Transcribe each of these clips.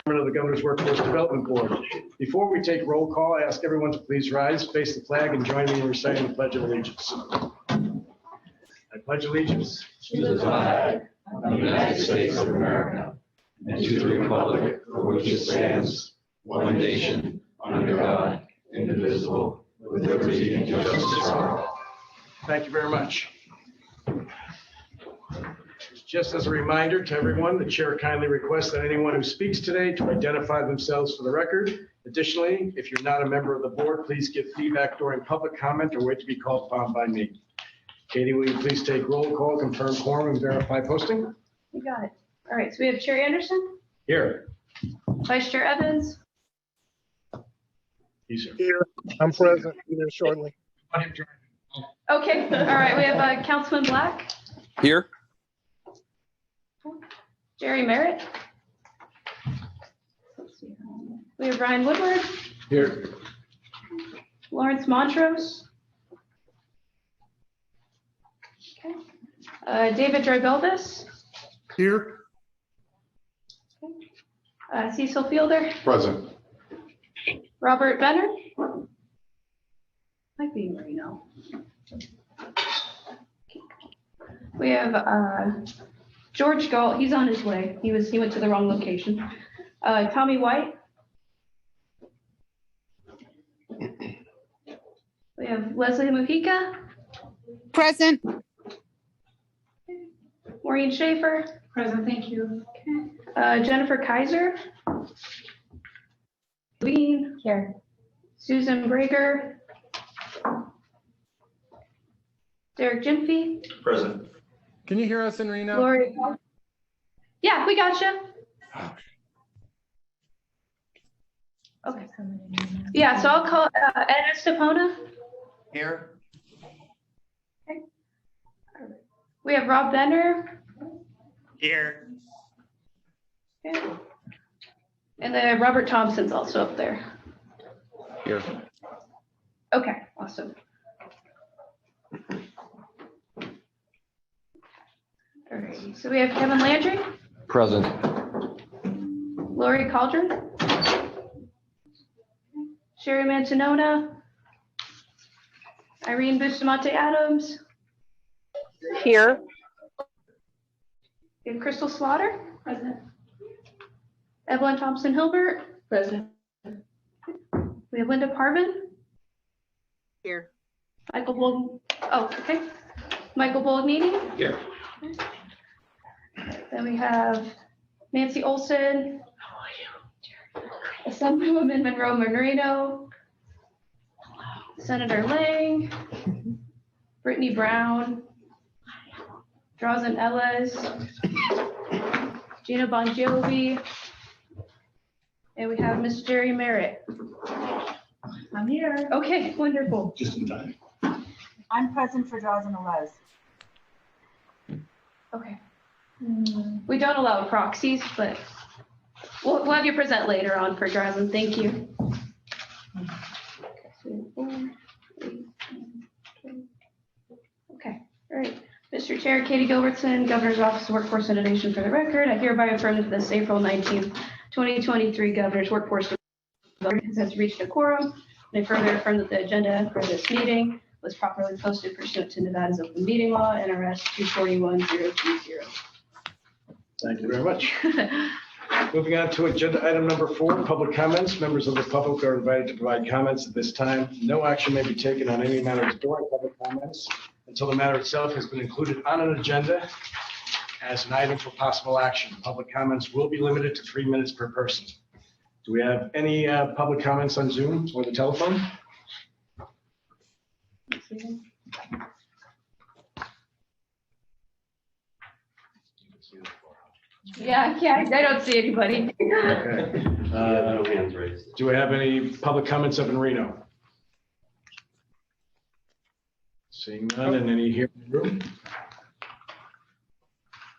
of the Governor's Workforce Development Board. Before we take roll call, I ask everyone to please rise, face the flag, and join me in reciting the Pledge of Allegiance. I pledge allegiance to the flag of the United States of America and to the republic for which it stands, one nation, under God, indivisible, with liberty and justice for all. Thank you very much. Just as a reminder to everyone, the chair kindly requests that anyone who speaks today to identify themselves for the record. Additionally, if you're not a member of the board, please give feedback during public comment or wait to be called upon by me. Katie, will you please take roll call, confirm quorum, and verify posting? You got it. All right, so we have Chair Anderson, Here. Vice Chair Evans, Yes, sir. Here, I'm present, here shortly. okay, all right, we have Councilman Black, Here. Jerry Merritt. We have Ryan Woodward, Here. Lawrence Montrose. Okay. David Drybelvis, Here, Cecil Fielder, Present. Robert Benner. Might be Marino. We have George Galt, he's on his way. He went to the wrong location. Tommy White. We have Leslie Mujica, Present. Maureen Schaefer. Present, thank you. Jennifer Kaiser. Lean. Here. Susan Brager. Derek Jimphy. Present. can you hear us in Reno? Lori. Yeah, we got you. Okay. Yeah, so I'll call Ed Estepona. Here. We have Rob Benner. Here. Okay. And then Robert Thompson's also up there. Here. Okay, awesome. All right, so we have Kevin Landry, Present. Lori Cauldron, Sherry Mantanona, Irene Bustamante Adams, Here. we have Crystal Slaughter. Present. Evelyn Thompson Hilbert. Present. We have Linda Parvin. Here. Michael Bol, oh, okay. Michael Bolognini. Here. Then we have Nancy Olson. Assemblywoman Monroe Marino. Senator Lang. Brittany Brown. Drazen Ellis. Gina Bongiovi. And we have Miss Jerry Merritt. I'm here. Okay, wonderful. Just in time. I'm present for draws and allows. Okay. We don't allow proxies, but we'll have you present later on for Drazen. Thank you. Okay, all right. Mr. Chair, Katie Gilbertson, Governor's Office of Workforce Innovation for the record. I hereby affirm that this April 19th, 2023 Governor's Workforce Development has reached a quorum. And I further affirm that the agenda for this meeting was properly posted pursuant to Nevada's open meeting law, NRS 241030. Thank you very much. Moving on to agenda item number 4, public comments. Members of the public are invited to provide comments at this time. No action may be taken on any matters during public comments until the matter itself has been included on an agenda as an item for possible action. Public comments will be limited to 3 minutes per person. Do we have any public comments on Zoom or the telephone? Yeah, I don't see anybody. Okay. No hands raised. Do we have any public comments up in Reno? Seeing none, and any here in the room?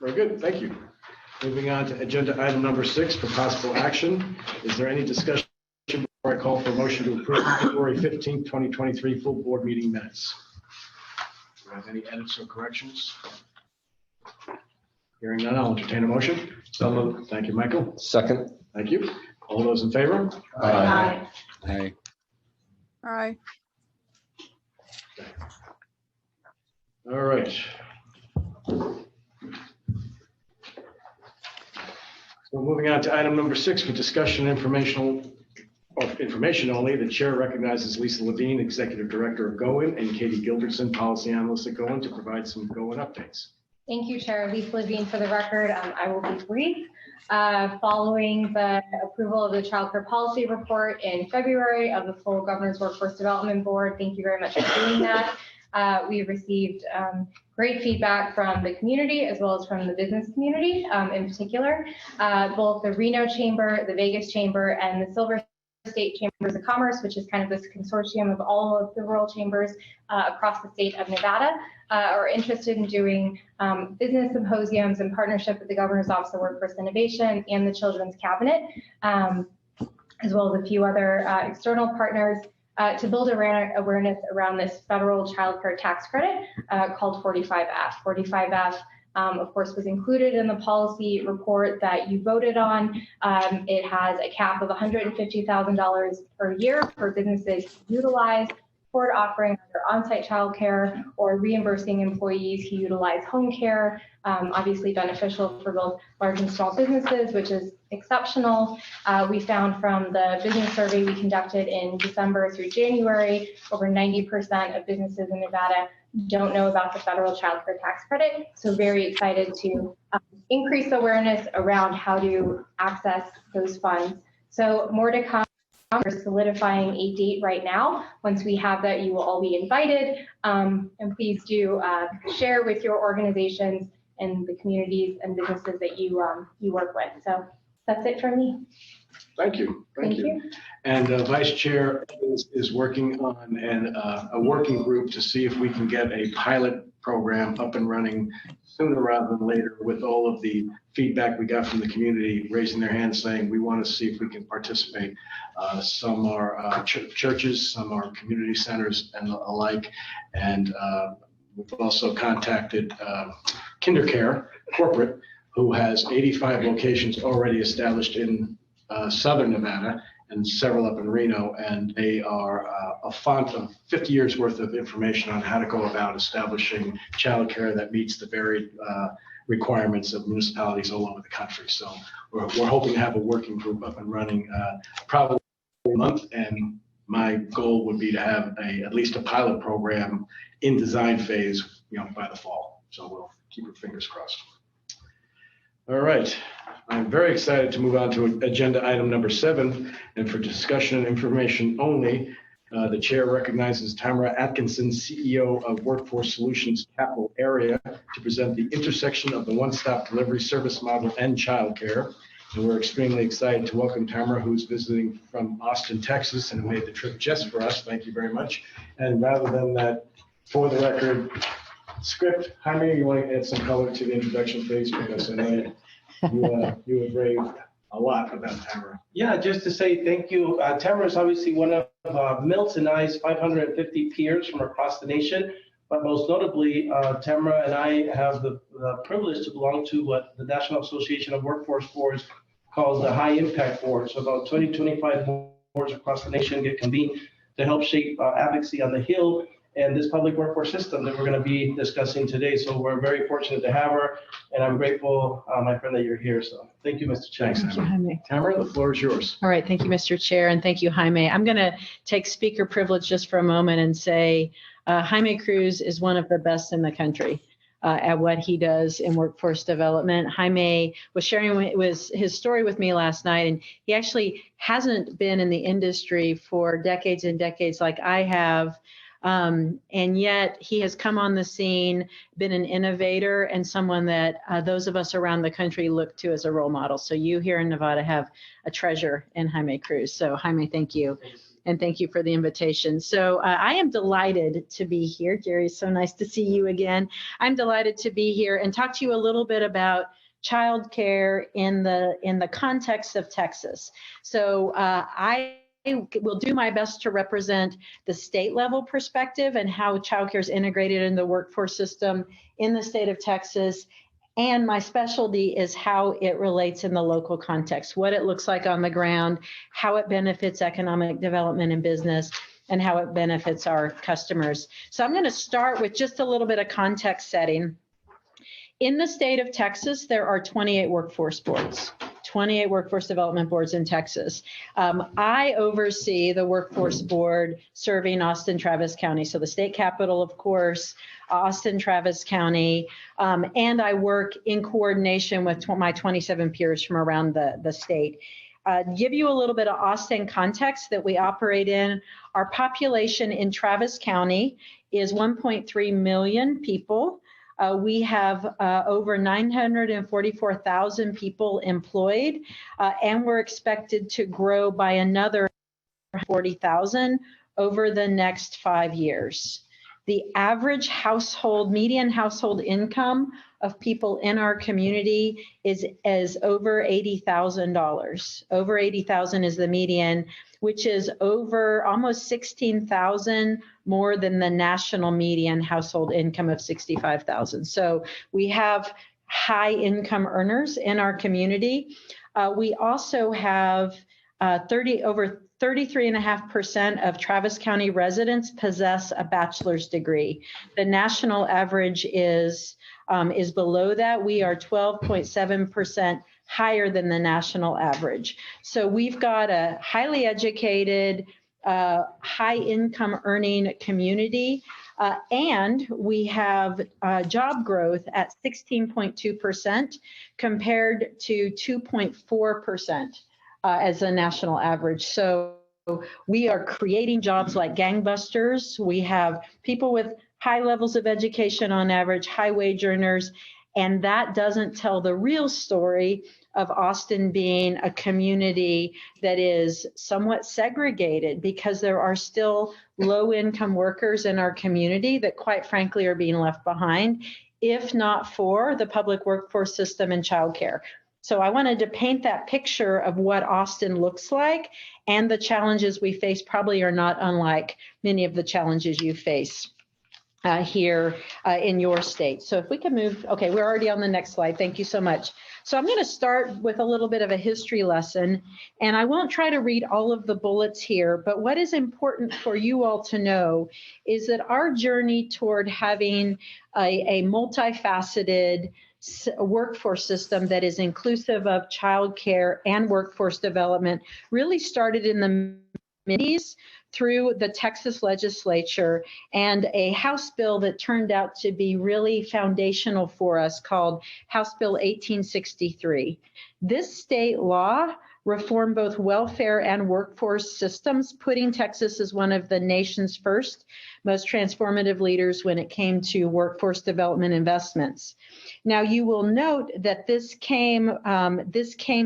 Very good, thank you. Moving on to agenda item number 6 for possible action. Is there any discussion before I call for a motion to approve February 15th, 2023 full board meeting minutes? Do you have any edits or corrections? Hearing none, I'll entertain a motion. So moved. Thank you, Michael. Second. Thank you. All those in favor? Aye. Aye. Aye. All right. So moving on to item number 6 for discussion information only. The chair recognizes Lisa Levine, Executive Director of Goin, and Katie Gilderson, Policy Analyst at Goin, to provide some Goin updates. Thank you, Chair. Lisa Levine for the record. I will be brief. Following the approval of the Child Care Policy Report in February of the full Governor's Workforce Development Board, thank you very much for doing that. We received great feedback from the community as well as from the business community in particular. Both the Reno Chamber, the Vegas Chamber, and the Silver State Chambers of Commerce, which is kind of this consortium of all of the rural chambers across the state of Nevada, are interested in doing business symposiums in partnership with the Governor's Office of Workforce Innovation and the Children's Cabinet, as well as a few other external partners to build awareness around this federal child care tax credit called 45F. 45F, of course, was included in the policy report that you voted on. It has a cap of $150,000 per year for businesses to utilize toward offering either on-site childcare or reimbursing employees who utilize home care. Obviously beneficial for both large and small businesses, which is exceptional. We found from the business survey we conducted in December through January, over 90% of businesses in Nevada don't know about the federal child care tax credit. So very excited to increase awareness around how to access those funds. So more to come. We're solidifying a date right now. Once we have that, you will all be invited. And please do share with your organizations and the communities and businesses that you work with. So that's it from me. Thank you. Thank you. And Vice Chair is working on a working group to see if we can get a pilot program up and running sooner rather than later, with all of the feedback we got from the community raising their hands saying we want to see if we can participate. Some are churches, some are community centers and alike. And we've also contacted KinderCare Corporate, who has 85 locations already established in Southern Nevada and several up in Reno, and they are a font of 50 years worth of information on how to go about establishing childcare that meets the varied requirements of municipalities all over the country. So we're hoping to have a working group up and running probably a month, and my goal would be to have at least a pilot program in design phase, by the fall. So we'll keep our fingers crossed. All right. I'm very excited to move on to agenda item number 7, and for discussion and information only, the chair recognizes Tamara Atkinson, CEO of Workforce Solutions Capital Area, to present the intersection of the one-stop delivery service model and childcare. And we're extremely excited to welcome Tamara, who's visiting from Austin, Texas, and made the trip just for us. Thank you very much. And rather than that, for the record, script, Jaime, you want to add some color to the introduction, please? Because I know you have raved a lot about Tamara. Yeah, just to say thank you. Tamara is obviously one of Milt and I's 550 peers from across the nation, but most notably, Tamara and I have the privilege to belong to what the National Association of Workforce Boards calls the High Impact Board. So about 25 boards across the nation get convened to help shape advocacy on the Hill and this public workforce system that we're going to be discussing today. So we're very fortunate to have her, and I'm grateful, my friend, that you're here. So thank you, Mr. Chair. Thanks, Thank you, Jaime. Tamara, the floor is yours. All right, thank you, Mr. Chair, and thank you, Jaime. I'm going to take speaker privilege just for a moment and say Jaime Cruz is one of the best in the country at what he does in workforce development. Jaime was sharing his story with me last night, and he actually hasn't been in the industry for decades and decades like I have. And yet he has come on the scene, been an innovator, and someone that those of us around the country look to as a role model. So you here in Nevada have a treasure in Jaime Cruz. So Jaime, thank you. And thank you for the invitation. So I am delighted to be here. Jerry, it's so nice to see you again. I'm delighted to be here and talk to you a little bit about childcare in the context of Texas. So I will do my best to represent the state level perspective and how childcare is integrated in the workforce system in the state of Texas, And my specialty is how it relates in the local context, what it looks like on the ground, how it benefits economic development and business, and how it benefits our customers. So I'm going to start with just a little bit of context setting. In the state of Texas, there are 28 workforce boards. 28 workforce development boards in Texas. I oversee the workforce board serving Austin, Travis County. So the state capital, of course, Austin, Travis County. And I work in coordination with my 27 peers from around the state. Give you a little bit of Austin context that we operate in. Our population in Travis County is 1.3 million people. We have over 944,000 people employed, and we're expected to grow by another 40,000 over the next 5 years. The average household, median household income of people in our community is over $80,000. Over $80,000 is the median, which is over almost 16,000 more than the national median household income of 65,000. So we have high income earners in our community. We also have over 33.5% of Travis County residents possess a bachelor's degree. The national average is below that. We are 12.7% higher than the national average. So we've got a highly educated, high income earning community, and we have job growth at 16.2% compared to 2.4% as a national average. So we are creating jobs like gangbusters. We have people with high levels of education on average, high wage earners, and that doesn't tell the real story of Austin being a community that is somewhat segregated, because there are still low-income workers in our community that quite frankly are being left behind, if not for the public workforce system and childcare. So I wanted to paint that picture of what Austin looks like, and the challenges we face probably are not unlike many of the challenges you face here in your state. So if we can move, okay, we're already on the next slide. Thank you so much. So I'm going to start with a little bit of a history lesson, and I won't try to read all of the bullets here, but what is important for you all to know is that our journey toward having a multifaceted workforce system that is inclusive of childcare and workforce development really started in the mid-80s through the Texas legislature and a House bill that turned out to be really foundational for us called House Bill 1863. This state law reformed both welfare and workforce systems, putting Texas as one of the nation's first most transformative leaders when it came to workforce development investments. Now, you will note that this came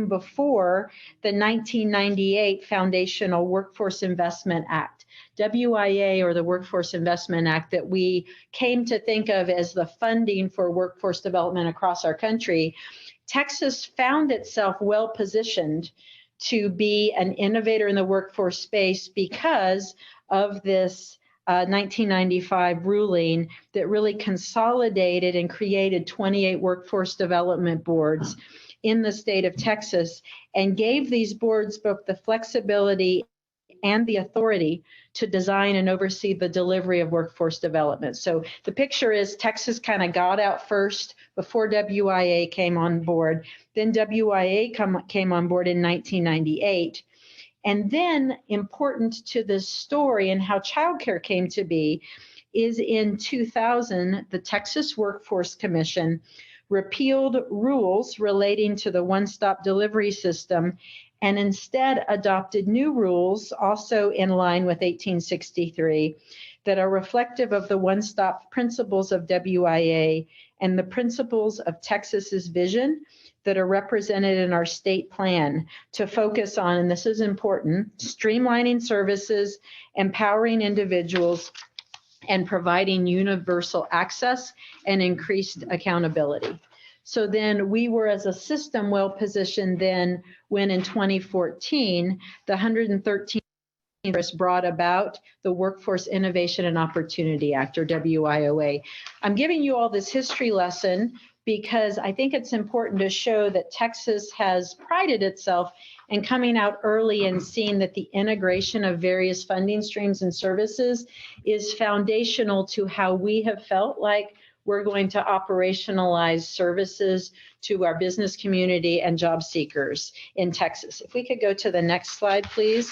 before the 1998 Foundational Workforce Investment Act, WIA, or the Workforce Investment Act, that we came to think of as the funding for workforce development across our country. Texas found itself well positioned to be an innovator in the workforce space because of this 1995 ruling that really consolidated and created 28 workforce development boards in the state of Texas, and gave these boards both the flexibility and the authority to design and oversee the delivery of workforce development. So the picture is Texas kind of got out first before WIA came on board. Then WIA came on board in 1998. And then, important to this story and how childcare came to be, is in 2000, the Texas Workforce Commission repealed rules relating to the one-stop delivery system and instead adopted new rules, also in line with 1863, that are reflective of the one-stop principles of WIA and the principles of Texas's vision that are represented in our state plan to focus on, and this is important, streamlining services, empowering individuals, and providing universal access and increased accountability. So then we were, as a system, well positioned then when in 2014, the 113th Congress brought about the Workforce Innovation and Opportunity Act, or WIOA. I'm giving you all this history lesson because I think it's important to show that Texas has prided itself in coming out early and seeing that the integration of various funding streams and services is foundational to how we have felt like we're going to operationalize services to our business community and job seekers in Texas. If we could go to the next slide, please.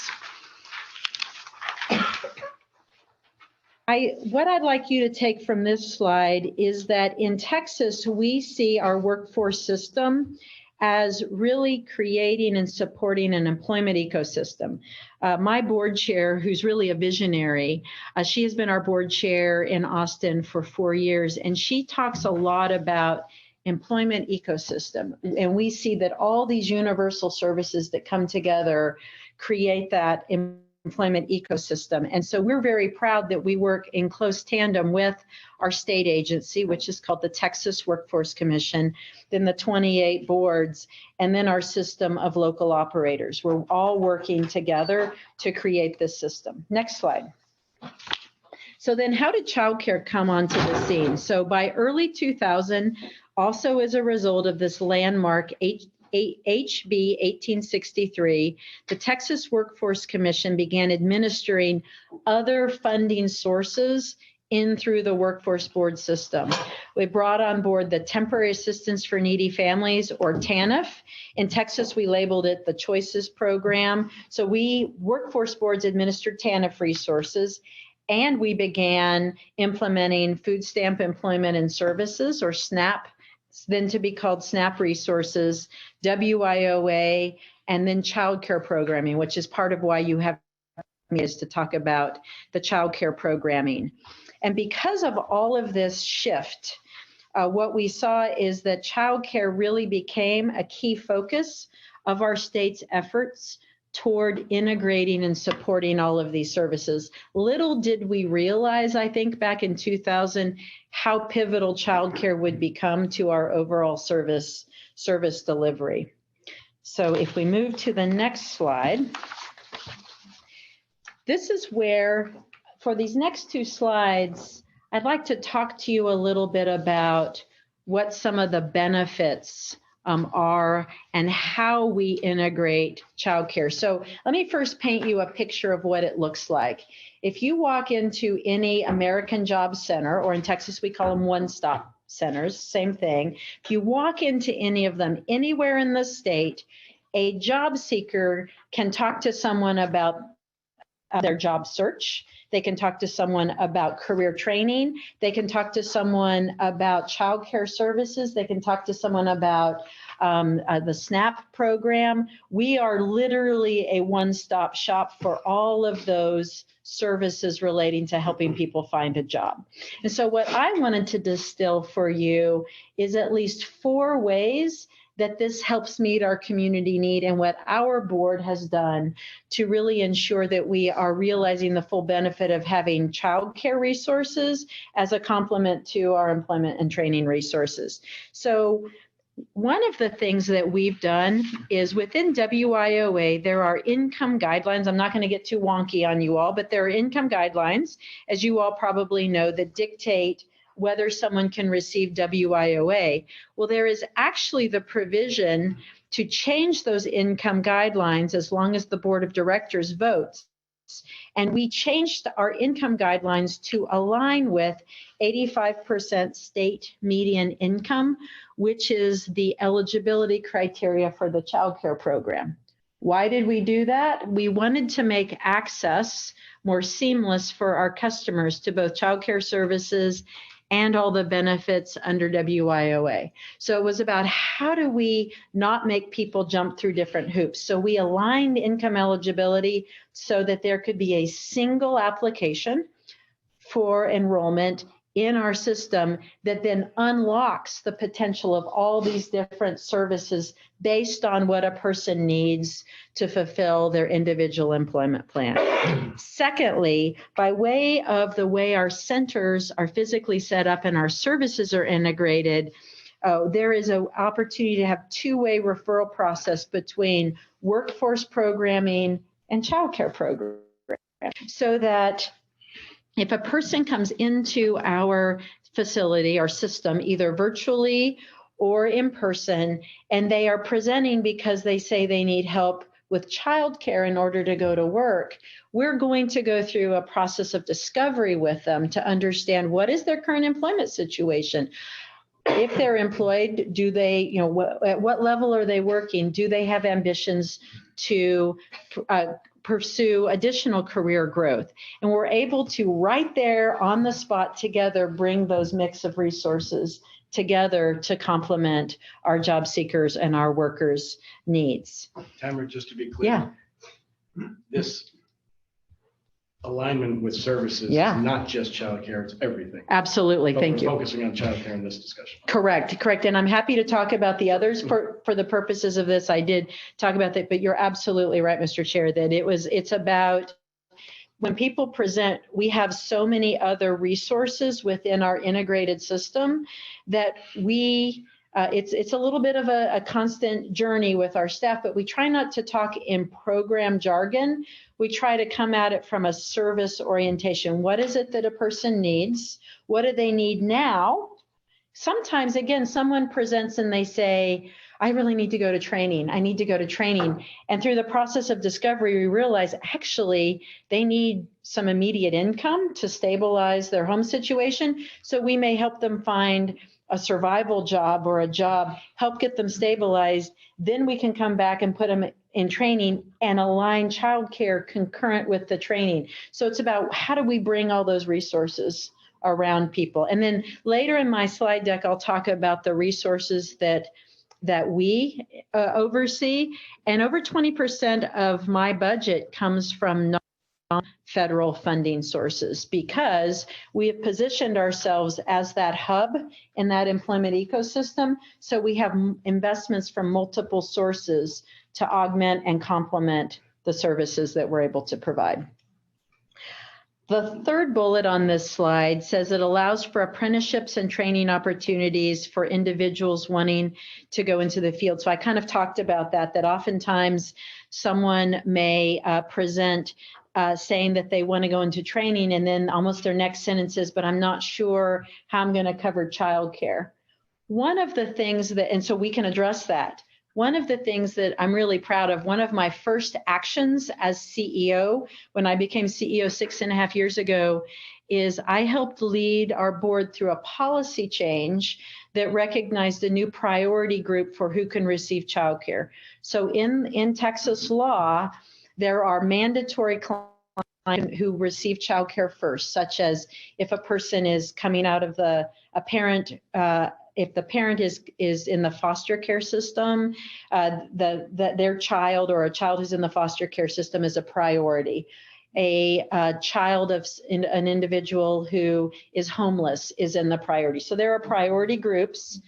What I'd like you to take from this slide is that in Texas, we see our workforce system as really creating and supporting an employment ecosystem. My board chair, who's really a visionary, she has been our board chair in Austin for 4 years, and she talks a lot about employment ecosystem. And we see that all these universal services that come together create that employment ecosystem. And so we're very proud that we work in close tandem with our state agency, which is called the Texas Workforce Commission, then the 28 boards, and then our system of local operators. We're all working together to create this system. Next slide. So then how did childcare come onto the scene? So by early 2000, also as a result of this landmark HB 1863, the Texas Workforce Commission began administering other funding sources in through the Workforce Board system. We brought on board the Temporary Assistance for Needy Families, or TANF. In Texas, we labeled it the Choices Program. So Workforce Boards administered TANF resources, and we began implementing Food Stamp Employment and Services, or SNAP, then to be called SNAP resources, WIOA, and then childcare programming, which is part of why you have me is to talk about the childcare programming. And because of all of this shift, what we saw is that childcare really became a key focus of our state's efforts toward integrating and supporting all of these services. Little did we realize, I think, back in 2000, how pivotal childcare would become to our overall service delivery. So if we move to the next slide, this is where, for these next two slides, I'd like to talk to you a little bit about what some of the benefits are and how we integrate childcare. So let me first paint you a picture of what it looks like. If you walk into any American Job Center, or in Texas we call them one-stop centers, same thing. If you walk into any of them anywhere in the state, a job seeker can talk to someone about their job search. They can talk to someone about career training. They can talk to someone about childcare services. They can talk to someone about the SNAP program. We are literally a one-stop shop for all of those services relating to helping people find a job. And so what I wanted to distill for you is at least 4 ways that this helps meet our community need and what our board has done to really ensure that we are realizing the full benefit of having childcare resources as a complement to our employment and training resources. So one of the things that we've done is within WIOA, there are income guidelines. I'm not going to get too wonky on you all, but there are income guidelines, as you all probably know, that dictate whether someone can receive WIOA. Well, there is actually the provision to change those income guidelines as long as the board of directors votes. And we changed our income guidelines to align with 85% state median income, which is the eligibility criteria for the child care program. Why did we do that? We wanted to make access more seamless for our customers to both child care services and all the benefits under WIOA. So it was about how do we not make people jump through different hoops. So we aligned income eligibility so that there could be a single application for enrollment in our system that then unlocks the potential of all these different services based on what a person needs to fulfill their individual employment plan. Secondly, by way of the way our centers are physically set up and our services are integrated, there is an opportunity to have two-way referral process between workforce programming and childcare programming, so that if a person comes into our facility, our system, either virtually or in person, and they are presenting because they say they need help with childcare in order to go to work, we're going to go through a process of discovery with them to understand what is their current employment situation. If they're employed, do they, at what level are they working? Do they have ambitions to pursue additional career growth? And we're able to right there on the spot together bring those mix of resources together to complement our job seekers and our workers' needs. Tamara, just to be clear. Yeah. This alignment with services is not just childcare, it's everything. Absolutely, thank you. We're focusing on childcare in this discussion. Correct. And I'm happy to talk about the others for the purposes of this. I did talk about that, but you're absolutely right, Mr. Chair, that it's about when people present, we have so many other resources within our integrated system that it's a little bit of a constant journey with our staff, but we try not to talk in program jargon. We try to come at it from a service orientation. What is it that a person needs? What do they need now? Sometimes, again, someone presents and they say, I really need to go to training. I need to go to training. And through the process of discovery, we realize actually they need some immediate income to stabilize their home situation. So we may help them find a survival job or a job, help get them stabilized. Then we can come back and put them in training and align childcare concurrent with the training. So it's about how do we bring all those resources around people. And then later in my slide deck, I'll talk about the resources that we oversee. And over 20% of my budget comes from non-federal funding sources because we have positioned ourselves as that hub in that employment ecosystem. So we have investments from multiple sources to augment and complement the services that we're able to provide. The third bullet on this slide says it allows for apprenticeships and training opportunities for individuals wanting to go into the field. So I kind of talked about that oftentimes someone may present saying that they want to go into training, and then almost their next sentence is, but I'm not sure how I'm going to cover childcare. One of the things that, and so we can address that. One of the things that I'm really proud of, one of my first actions as CEO, when I became CEO 6.5 years ago, is I helped lead our board through a policy change that recognized a new priority group for who can receive childcare. So in Texas law, there are mandatory clients who receive childcare first, such as if a person is coming out of if the parent is in the foster care system, their child or a child who's in the foster care system is a priority. A child of an individual who is homeless is in the priority. So there are priority groups.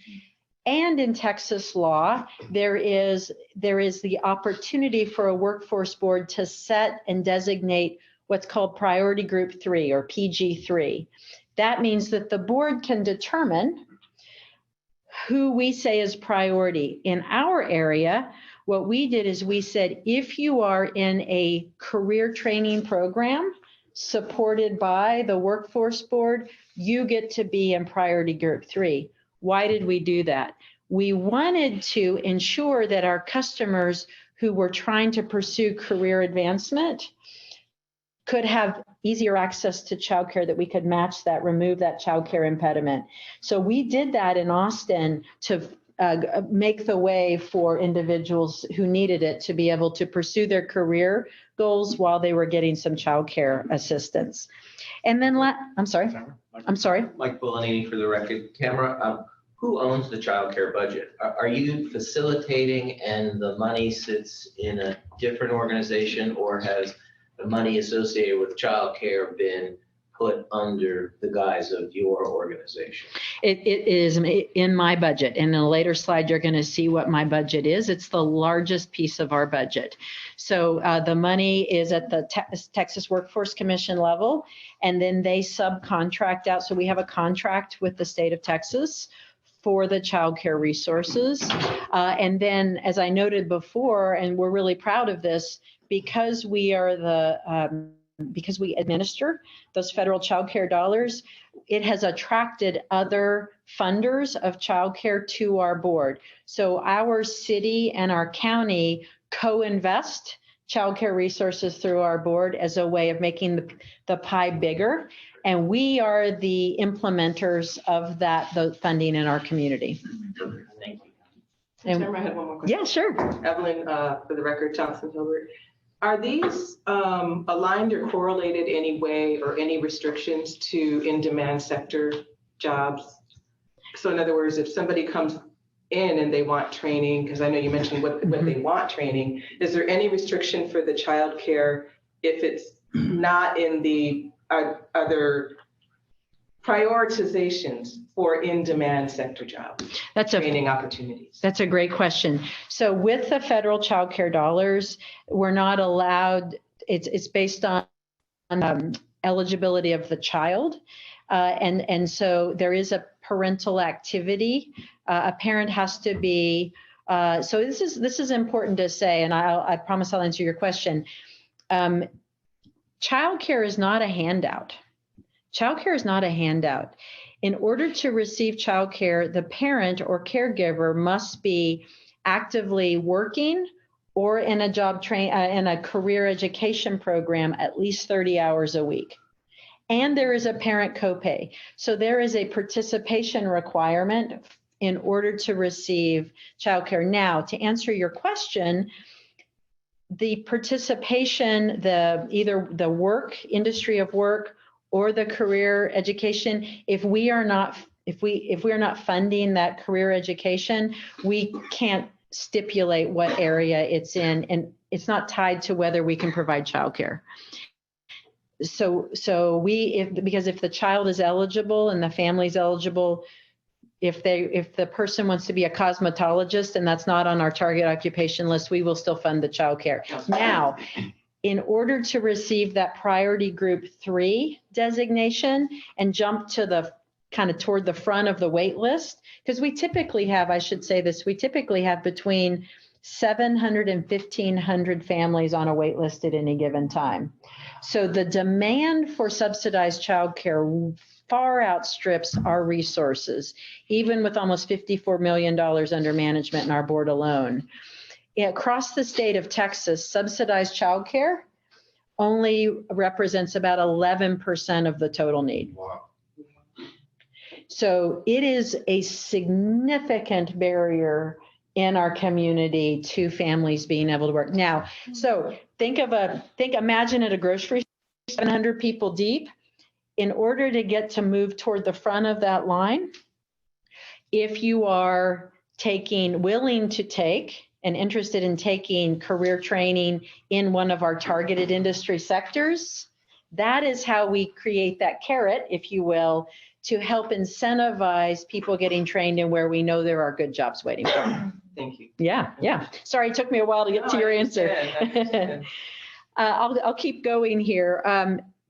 And in Texas law, there is the opportunity for a workforce board to set and designate what's called priority group 3 or PG3. That means that the board can determine who we say is priority. In our area, what we did is we said, if you are in a career training program supported by the workforce board, you get to be in priority group 3. Why did we do that? We wanted to ensure that our customers who were trying to pursue career advancement could have easier access to childcare, that we could match that, remove that childcare impediment. So we did that in Austin to make the way for individuals who needed it to be able to pursue their career goals while they were getting some childcare assistance. And then, I'm sorry. Mike Bolini for the record. Tamara, who owns the childcare budget? Are you facilitating and the money sits in a different organization, or has the money associated with childcare been put under the guise of your organization? It is in my budget. And in a later slide, you're going to see what my budget is. It's the largest piece of our budget. So the money is at the Texas Workforce Commission level, and then they subcontract out. So we have a contract with the state of Texas for the childcare resources. And then, as I noted before, and we're really proud of this, because we are the because we administer those federal child care dollars, it has attracted other funders of child care to our board. So our city and our county co-invest child care resources through our board as a way of making the pie bigger. And we are the implementers of the funding in our community. Thank you. And- Tamara, I had one more question. Yeah, sure. Evelyn, for the record, Thompson Hilbert. Are these aligned or correlated any way or any restrictions to in-demand sector jobs? So in other words, if somebody comes in and they want training, because I know you mentioned what they want training, is there any restriction for the childcare if it's not in the other prioritizations for in-demand sector jobs, training opportunities? That's a great question. So with the federal child care dollars, we're not allowed, it's based on eligibility of the child. And so there is a parental activity. A parent has to be, so this is important to say, and I promise I'll answer your question. Child care is not a handout. Child care is not a handout. In order to receive child care, the parent or caregiver must be actively working or in a in a career education program at least 30 hours a week. And there is a parent copay. So there is a participation requirement in order to receive child care. Now, to answer your question, the participation, either the work, industry of work, or the career education, if we are not funding that career education, we can't stipulate what area it's in, and it's not tied to whether we can provide childcare. So because if the child is eligible and the family's eligible, if the person wants to be a cosmetologist and that's not on our target occupation list, we will still fund the childcare. Now, in order to receive that priority group 3 designation and jump to the kind of toward the front of the wait list, because we typically have, I should say this, we typically have between 700 and 1,500 families on a wait list at any given time. So the demand for subsidized childcare far outstrips our resources, even with almost $54 million under management in our board alone. Across the state of Texas, subsidized childcare only represents about 11% of the total need. Wow. So it is a significant barrier in our community to families being able to work. Now, so imagine at a grocery store, 700 people deep. In order to move toward the front of that line, if you are willing to take and interested in taking career training in one of our targeted industry sectors, that is how we create that carrot, if you will, to help incentivize people getting trained in where we know there are good jobs waiting for them. Thank you. Yeah. Sorry, it took me a while to get to your answer. I'll keep going here.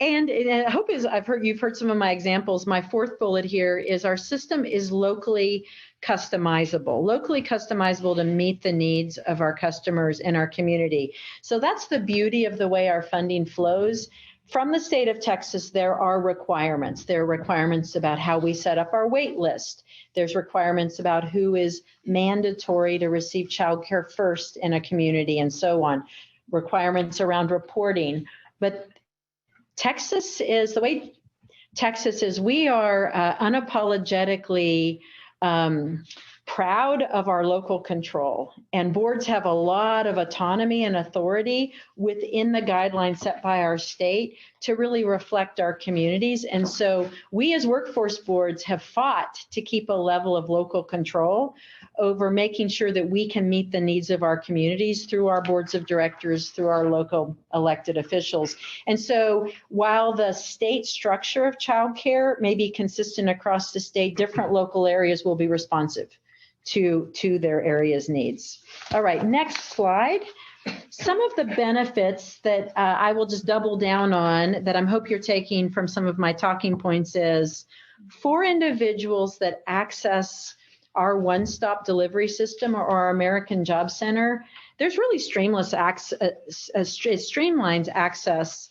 And I hope you've heard some of my examples. My 4th bullet here is our system is locally customizable to meet the needs of our customers and our community. So that's the beauty of the way our funding flows. From the state of Texas, there are requirements. There are requirements about how we set up our wait list. There's requirements about who is mandatory to receive child care first in a community and so on. Requirements around reporting. But Texas is, we are unapologetically proud of our local control, and boards have a lot of autonomy and authority within the guidelines set by our state to really reflect our communities. And so we as workforce boards have fought to keep a level of local control over making sure that we can meet the needs of our communities through our boards of directors, through our local elected officials. And so while the state structure of childcare may be consistent across the state, different local areas will be responsive to their area's needs. All right, next slide. Some of the benefits that I will just double down on that I hope you're taking from some of my talking points is for individuals that access our one-stop delivery system or our American Job Center, there's really streamlines access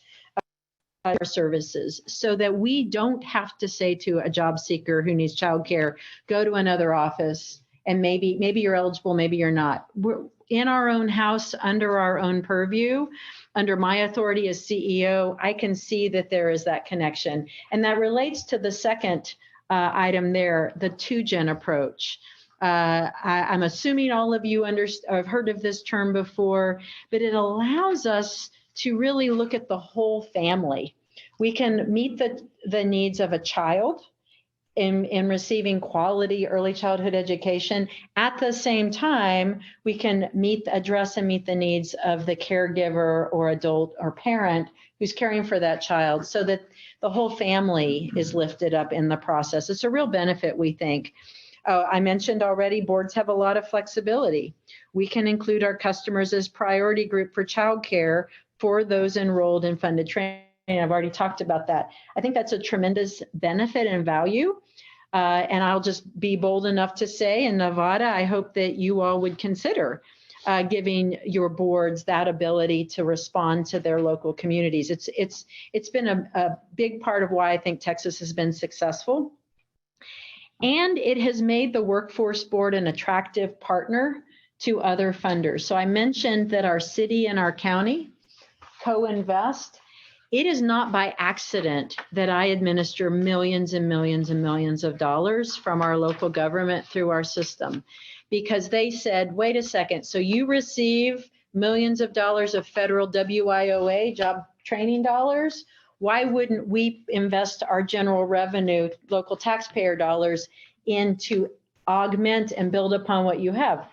services so that we don't have to say to a job seeker who needs childcare, go to another office and maybe you're eligible, maybe you're not. We're in our own house, under our own purview, under my authority as CEO, I can see that there is that connection. And that relates to the second item there, the 2-gen approach. I'm assuming all of you have heard of this term before, but it allows us to really look at the whole family. We can meet the needs of a child in receiving quality early childhood education. At the same time, we can address and meet the needs of the caregiver or adult or parent who's caring for that child so that the whole family is lifted up in the process. It's a real benefit, we think. I mentioned already, boards have a lot of flexibility. We can include our customers as priority group for childcare for those enrolled in funded training. I've already talked about that. I think that's a tremendous benefit and value. And I'll just be bold enough to say, in Nevada, I hope that you all would consider giving your boards that ability to respond to their local communities. It's been a big part of why I think Texas has been successful. And it has made the Workforce Board an attractive partner to other funders. So I mentioned that our city and our county co-invest. It is not by accident that I administer millions and millions and millions of dollars from our local government through our system, because they said, wait a second, so you receive millions of dollars of federal WIOA, job training dollars? Why wouldn't we invest our general revenue, local taxpayer dollars, to augment and build upon what you have?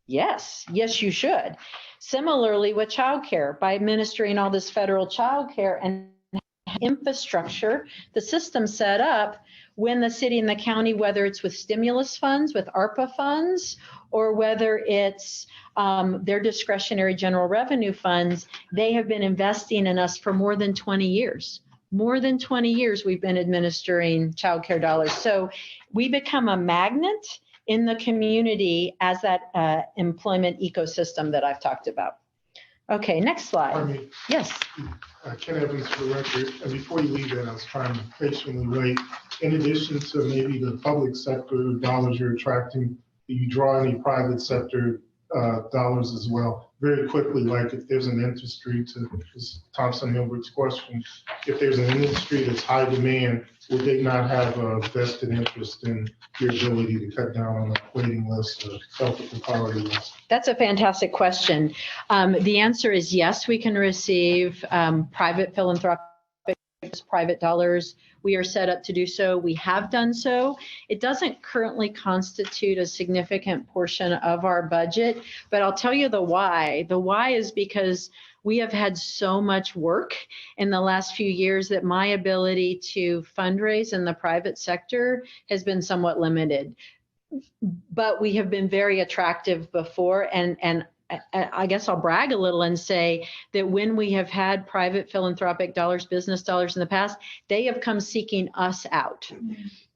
Yes, you should. Similarly with childcare, by administering all this federal childcare and infrastructure, the system set up, when the city and the county, whether it's with stimulus funds, with ARPA funds, or whether it's their discretionary general revenue funds, they have been investing in us for more than 20 years. More than 20 years we've been administering childcare dollars. So we become a magnet in the community as that employment ecosystem that I've talked about. Okay, next slide. Pardon me. Yes. Ken Evans for the record. And before you leave that, I was trying to patiently wait. In addition to maybe the public sector dollars you're attracting, do you draw any private sector dollars as well? Very quickly, like if there's an industry, to Thompson Hilbert's question, if there's an industry that's high demand, would they not have a vested interest in your ability to cut down on the waiting list or help with the priority list? That's a fantastic question. The answer is yes, we can receive private philanthropic, private dollars. We are set up to do so. We have done so. It doesn't currently constitute a significant portion of our budget, but I'll tell you the why. The why is because we have had so much work in the last few years that my ability to fundraise in the private sector has been somewhat limited. But we have been very attractive before, and I guess I'll brag a little and say that when we have had private philanthropic dollars, business dollars in the past, they have come seeking us out.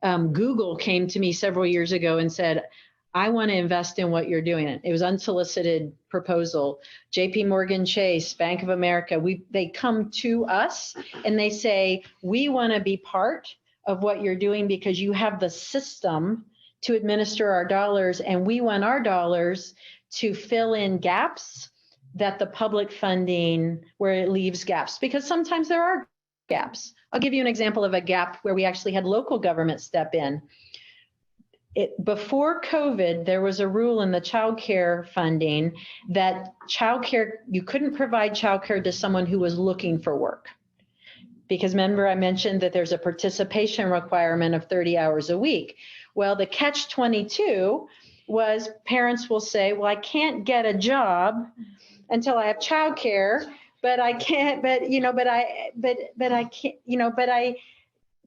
Google came to me several years ago and said, I want to invest in what you're doing. It was unsolicited proposal. JP Morgan Chase, Bank of America, they come to us and they say, we want to be part of what you're doing because you have the system to administer our dollars, and we want our dollars to fill in gaps that the public funding, where it leaves gaps, because sometimes there are gaps. I'll give you an example of a gap where we actually had local government step in. Before COVID, there was a rule in the child care funding that you couldn't provide childcare to someone who was looking for work. Because remember, I mentioned that there's a participation requirement of 30 hours a week. Well, the catch-22 was parents will say, well, I can't get a job until I have childcare, but I can't, but I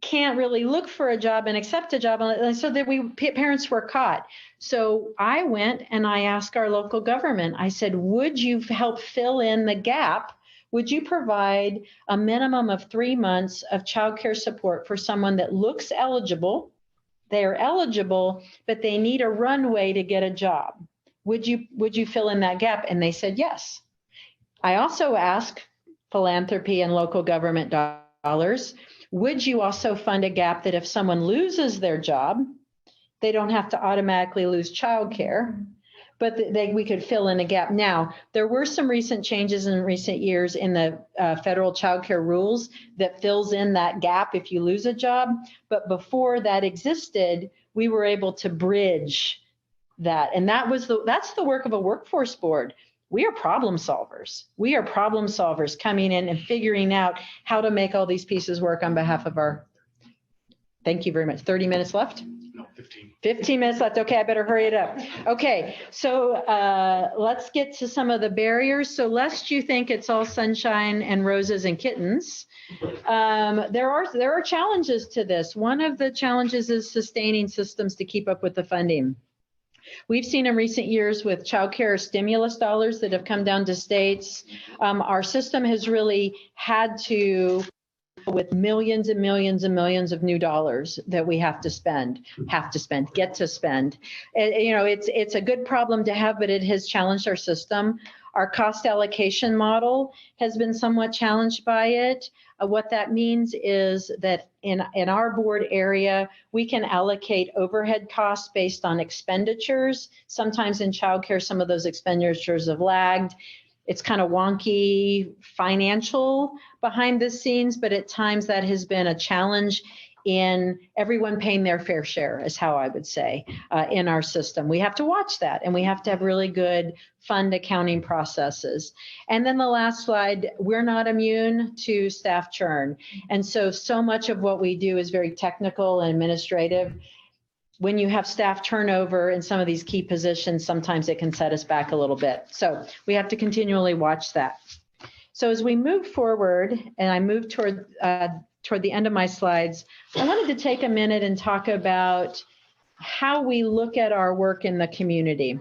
can't really look for a job and accept a job. And so that parents were caught. So I went and I asked our local government, I said, would you help fill in the gap? Would you provide a minimum of 3 months of childcare support for someone that looks eligible? They are eligible, but they need a runway to get a job. Would you fill in that gap? And they said yes. I also asked philanthropy and local government dollars Would you also fund a gap that if someone loses their job, they don't have to automatically lose childcare, but we could fill in a gap? Now, there were some recent changes in recent years in the federal childcare rules that fills in that gap if you lose a job. But before that existed, we were able to bridge that. And that's the work of a workforce board. We are problem solvers. We are problem solvers coming in and figuring out how to make all these pieces work on behalf of our, thank you very much. 30 minutes left? No, 15. 15 minutes left. Okay, I better hurry it up. Okay, so let's get to some of the barriers. So lest you think it's all sunshine and roses and kittens, there are challenges to this. One of the challenges is sustaining systems to keep up with the funding. We've seen in recent years with child care stimulus dollars that have come down to states, our system has really had to, with millions and millions and millions of new dollars that we get to spend. And, you know, it's a good problem to have, but it has challenged our system. Our cost allocation model has been somewhat challenged by it. What that means is that in our board area, we can allocate overhead costs based on expenditures. Sometimes in childcare, some of those expenditures have lagged. It's kind of wonky financial behind the scenes, but at times that has been a challenge in everyone paying their fair share, is how I would say, in our system. We have to watch that, and we have to have really good fund accounting processes. And then the last slide, we're not immune to staff churn. And so much of what we do is very technical and administrative. When you have staff turnover in some of these key positions, sometimes it can set us back a little bit. So we have to continually watch that. So as we move forward, and I move toward the end of my slides, I wanted to take a minute and talk about how we look at our work in the community.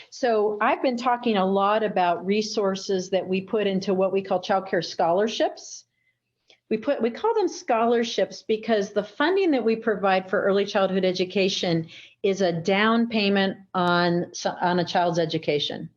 So I've been talking a lot about resources that we put into what we call childcare scholarships. We call them scholarships because the funding that we provide for early childhood education is a down payment on a child's education.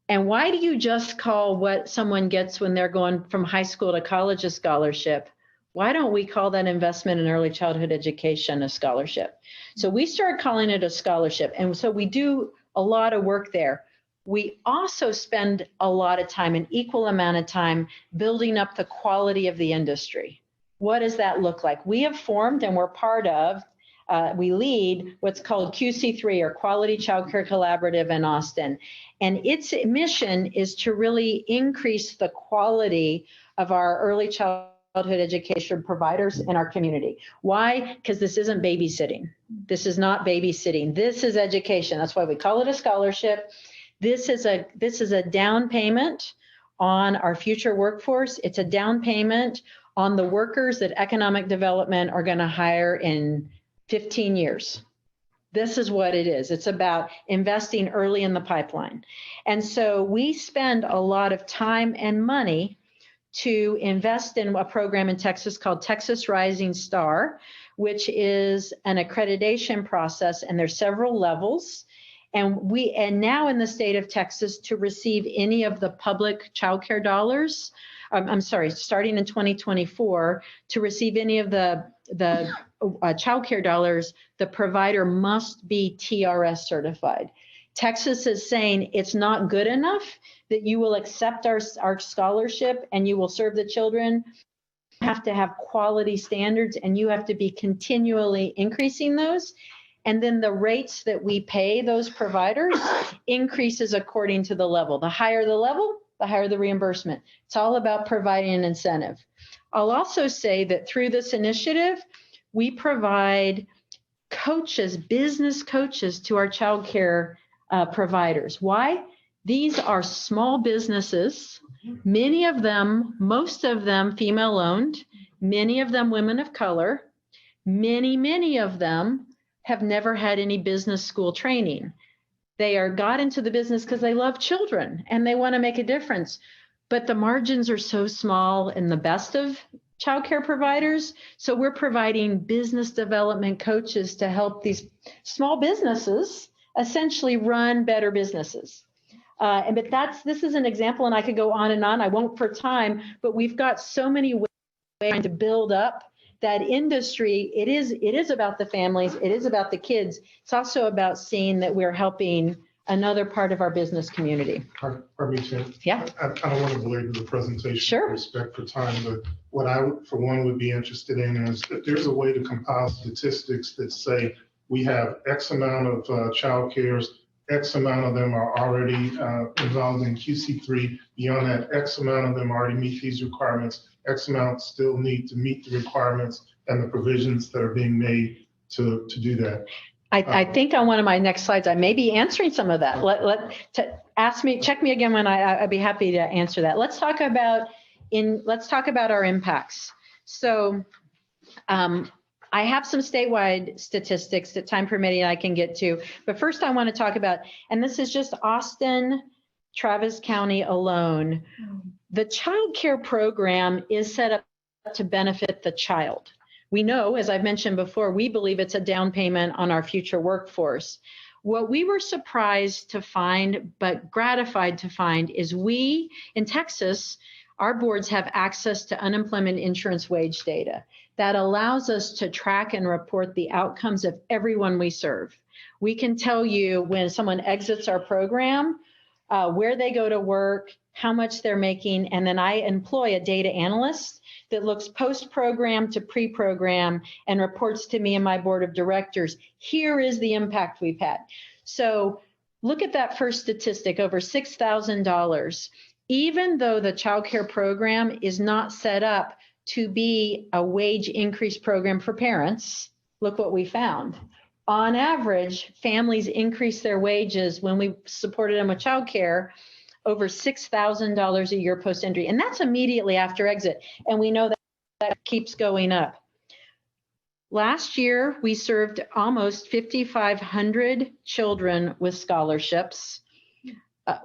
And why do you just call what someone gets when they're going from high school to college a scholarship? Why don't we call that investment in early childhood education a scholarship? So we started calling it a scholarship. And so we do a lot of work there. We also spend a lot of time, an equal amount of time, building up the quality of the industry. What does that look like? We have formed, and we're part of, we lead what's called QC3, or Quality Childcare Collaborative in Austin. And its mission is to really increase the quality of our early childhood education providers in our community. Why? Because this isn't babysitting. This is not babysitting. This is education. That's why we call it a scholarship. This is a down payment on our future workforce. It's a down payment on the workers that economic development are going to hire in 15 years. This is what it is. It's about investing early in the pipeline. And so we spend a lot of time and money to invest in a program in Texas called Texas Rising Star, which is an accreditation process, and there's several levels. And now in the state of Texas, to receive any of the public childcare dollars, starting in 2024, to receive any of the childcare dollars, the provider must be TRS certified. Texas is saying it's not good enough that you will accept our scholarship and you will serve the children. You have to have quality standards, and you have to be continually increasing those. And then the rates that we pay those providers increases according to the level. The higher the level, the higher the reimbursement. It's all about providing an incentive. I'll also say that through this initiative, we provide coaches, business coaches, to our child care providers. Why? These are small businesses, many of them, most of them female owned, many of them women of color, many of them have never had any business school training. They got into the business because they love children and they want to make a difference. But the margins are so small in the best of childcare providers. So we're providing business development coaches to help these small businesses essentially run better businesses. But this is an example, and I could go on and on. I won't for time, but we've got so many ways trying to build up that industry. It is about the families. It is about the kids. It's also about seeing that we're helping another part of our business community. Pardon me, Chair. Yeah. I don't want to belabor the presentation. Sure. Respect for time, but what I, for one, would be interested in is if there's a way to compile statistics that say we have X amount of child cares, X amount of them are already involved in QC3. Beyond that, X amount of them already meet these requirements. X amount still need to meet the requirements and the provisions that are being made to do that. I think on one of my next slides, I may be answering some of that. Check me again when I'd be happy to answer that. Let's talk about our impacts. So I have some statewide statistics that time permitting I can get to, but first I want to talk about, and this is just Austin, Travis County alone. The child care program is set up to benefit the child. We know, as I've mentioned before, we believe it's a down payment on our future workforce. What we were surprised to find, but gratified to find, is we, in Texas, our boards have access to unemployment insurance wage data that allows us to track and report the outcomes of everyone we serve. We can tell you when someone exits our program, where they go to work, how much they're making, and then I employ a data analyst that looks post-program to pre-program and reports to me and my board of directors. Here is the impact we've had. So look at that first statistic, over $6,000. Even though the child care program is not set up to be a wage increase program for parents, look what we found. On average, families increase their wages when we supported them with child care over $6,000 a year post-entry. And that's immediately after exit. And we know that that keeps going up. Last year, we served almost 5,500 children with scholarships.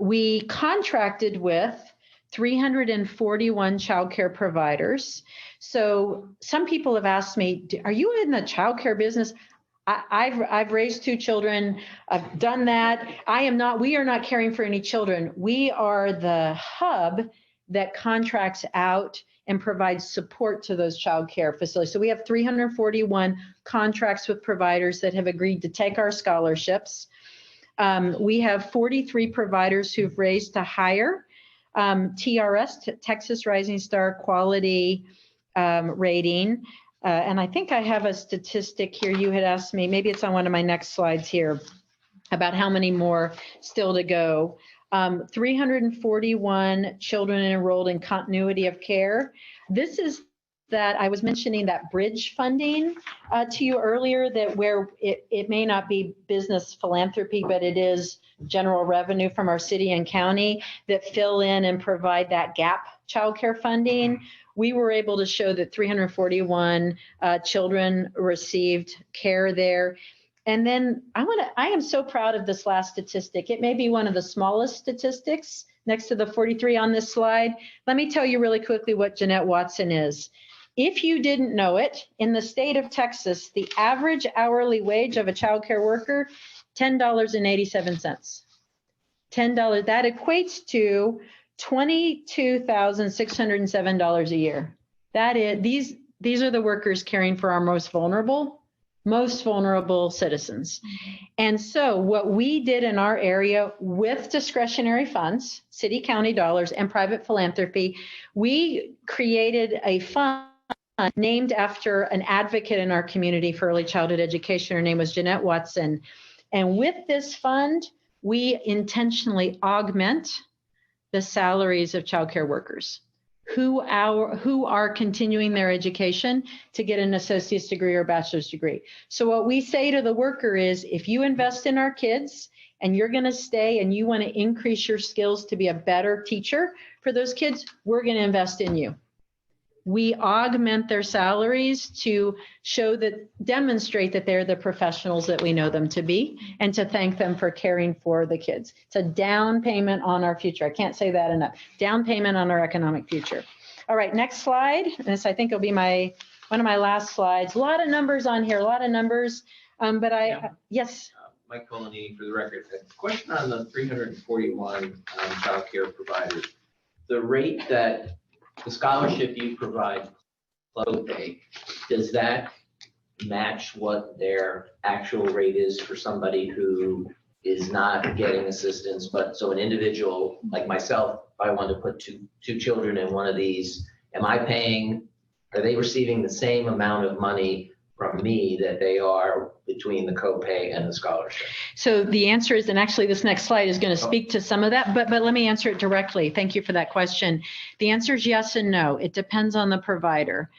We contracted with 341 child care providers. So some people have asked me, are you in the child care business? I've raised 2 children. I've done that. We are not caring for any children. We are the hub that contracts out and provides support to those child care facilities. So we have 341 contracts with providers that have agreed to take our scholarships. We have 43 providers who've raised to hire TRS, Texas Rising Star Quality rating. And I think I have a statistic here. You had asked me, maybe it's on one of my next slides here, about how many more still to go. 341 children enrolled in continuity of care. This is that I was mentioning that bridge funding to you earlier, that where it may not be business philanthropy, but it is general revenue from our city and county that fill in and provide that gap childcare funding. We were able to show that 341 children received care there. And then I am so proud of this last statistic. It may be one of the smallest statistics next to the 43 on this slide. Let me tell you really quickly what Jeanette Watson is. If you didn't know it, in the state of Texas, the average hourly wage of a child care worker, $10.87. $10, that equates to $22,607 a year. That is, these are the workers caring for our most vulnerable citizens. And so what we did in our area with discretionary funds, city, county dollars, and private philanthropy, we created a fund named after an advocate in our community for early childhood education. Her name was Jeanette Watson. And with this fund, we intentionally augment the salaries of childcare workers who are continuing their education to get an associate's degree or bachelor's degree. So what we say to the worker is, if you invest in our kids and you're going to stay and you want to increase your skills to be a better teacher for those kids, we're going to invest in you. We augment their salaries to demonstrate that they're the professionals that we know them to be, and to thank them for caring for the kids. It's a down payment on our future. I can't say that enough. Down payment on our economic future. All right, next slide. This I think will be one of my last slides. A lot of numbers on here, a lot of numbers. Yes. Mike Polanyi for the record. A question on the 341 child care providers. The rate that the scholarship you provide copay, does that match what their actual rate is for somebody who is not getting assistance? But so an individual like myself, if I wanted to put two children in one of these, are they receiving the same amount of money from me that they are between the copay and the scholarship? So the answer is, and actually this next slide is going to speak to some of that, but let me answer it directly. Thank you for that question. The answer is yes and no. It depends on the provider.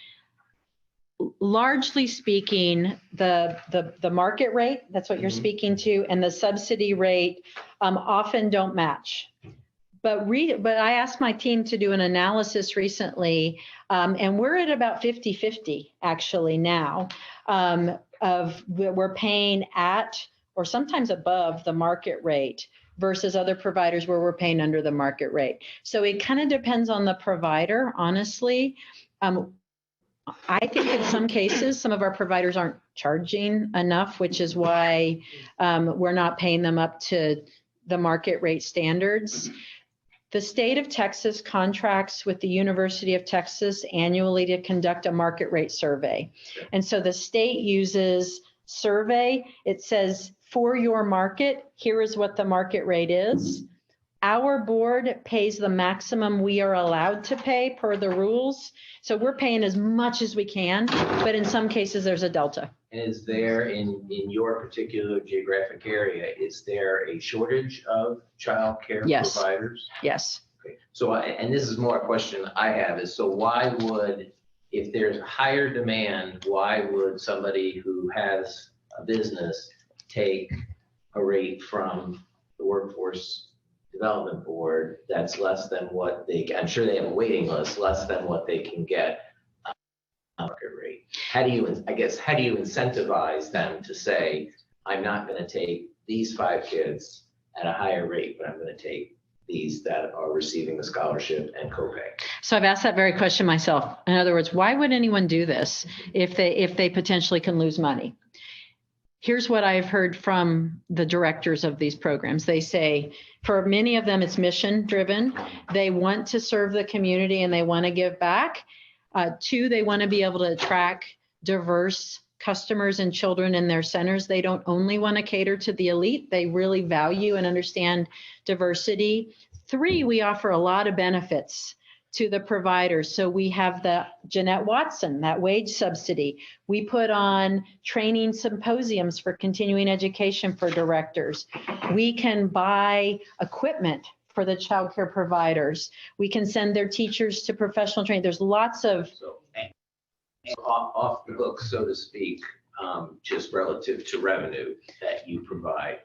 Largely speaking, the market rate, that's what you're speaking to, and the subsidy rate often don't match. But I asked my team to do an analysis recently, and we're at about 50-50 actually now, of we're paying at or sometimes above the market rate versus other providers where we're paying under the market rate. So it kind of depends on the provider, honestly. I think in some cases, some of our providers aren't charging enough, which is why we're not paying them up to the market rate standards. The state of Texas contracts with the University of Texas annually to conduct a market rate survey. And so the state uses survey. It says, for your market, here is what the market rate is. Our board pays the maximum we are allowed to pay per the rules. So we're paying as much as we can, but in some cases there's a delta. And is there, in your particular geographic area, is there a shortage of child care providers? Yes. Okay. So, and this is more a question I have, is so why would, if there's higher demand, why would somebody who has a business take a rate from the Workforce Development Board that's less than what I'm sure they have a waiting list, less than what they can get market rate? How do you incentivize them to say, I'm not going to take these 5 kids at a higher rate, but I'm going to take these that are receiving the scholarship and copay? So I've asked that very question myself. In other words, why would anyone do this if they potentially can lose money? Here's what I've heard from the directors of these programs. They say, for many of them, it's mission driven. They want to serve the community and they want to give back. 2, they want to be able to attract diverse customers and children in their centers. They don't only want to cater to the elite. They really value and understand diversity. 3, we offer a lot of benefits to the providers. So we have the Jeanette Watson, that wage subsidy. We put on training symposiums for continuing education for directors. We can buy equipment for the child care providers. We can send their teachers to professional training. There's lots of off the book, so to speak, just relative to revenue that you provide.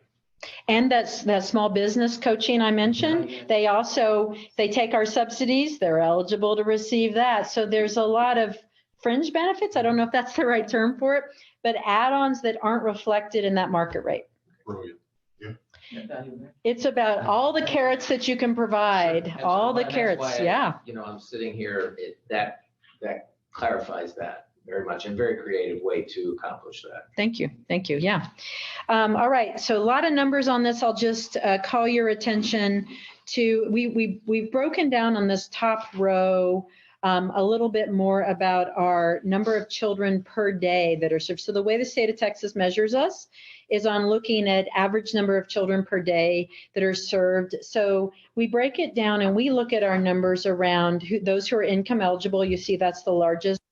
And that small business coaching I mentioned, they take our subsidies, they're eligible to receive that. So there's a lot of fringe benefits. I don't know if that's the right term for it, but add-ons that aren't reflected in that market rate. Brilliant. It's about all the carrots that you can provide, all the carrots. Yeah. I'm sitting here, that clarifies that very much, and very creative way to accomplish that. Thank you. Yeah. All right. So a lot of numbers on this. I'll just call your attention to, we've broken down on this top row a little bit more about our number of children per day that are served. So the way the state of Texas measures us is on looking at average number of children per day that are served. So we break it down and we look at our numbers around those who are income eligible. You see that's the largest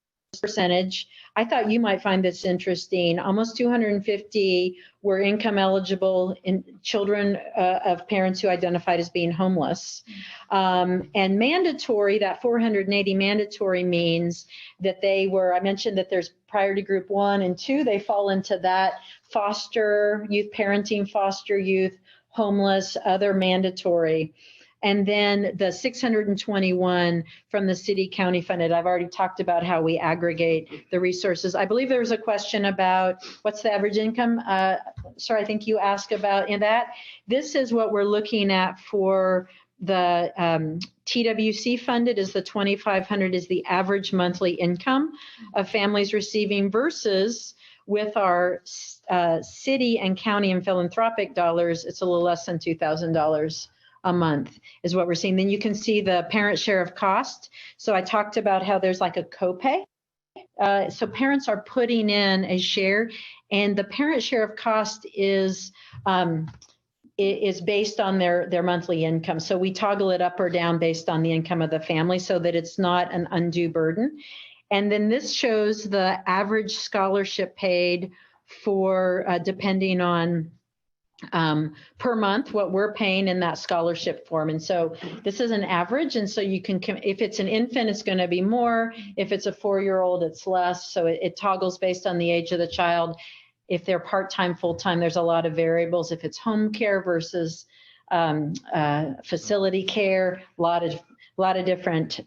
percentage. I thought you might find this interesting. Almost 250 were income eligible in children of parents who identified as being homeless. And mandatory, that 480 mandatory means that they were, I mentioned that there's priority group 1 and 2, they fall into that foster youth, parenting, foster youth, homeless, other mandatory. And then the 621 from the city county funded. I've already talked about how we aggregate the resources. I believe there was a question about what's the average income. Sorry, I think you asked about in that. This is what we're looking at for the TWC funded is the 2,500 is the average monthly income of families receiving versus with our city and county and philanthropic dollars, it's a little less than $2,000 a month is what we're seeing. Then you can see the parent share of cost. So I talked about how there's like a copay So parents are putting in a share, and the parent share of cost is based on their monthly income. So we toggle it up or down based on the income of the family so that it's not an undue burden. And then this shows the average scholarship paid for depending on per month what we're paying in that scholarship form. And so this is an average, and so you can, if it's an infant, it's going to be more. If it's a 4-year-old, it's less. So it toggles based on the age of the child. If they're part-time, full-time, there's a lot of variables. If it's home care versus facility care, a lot of different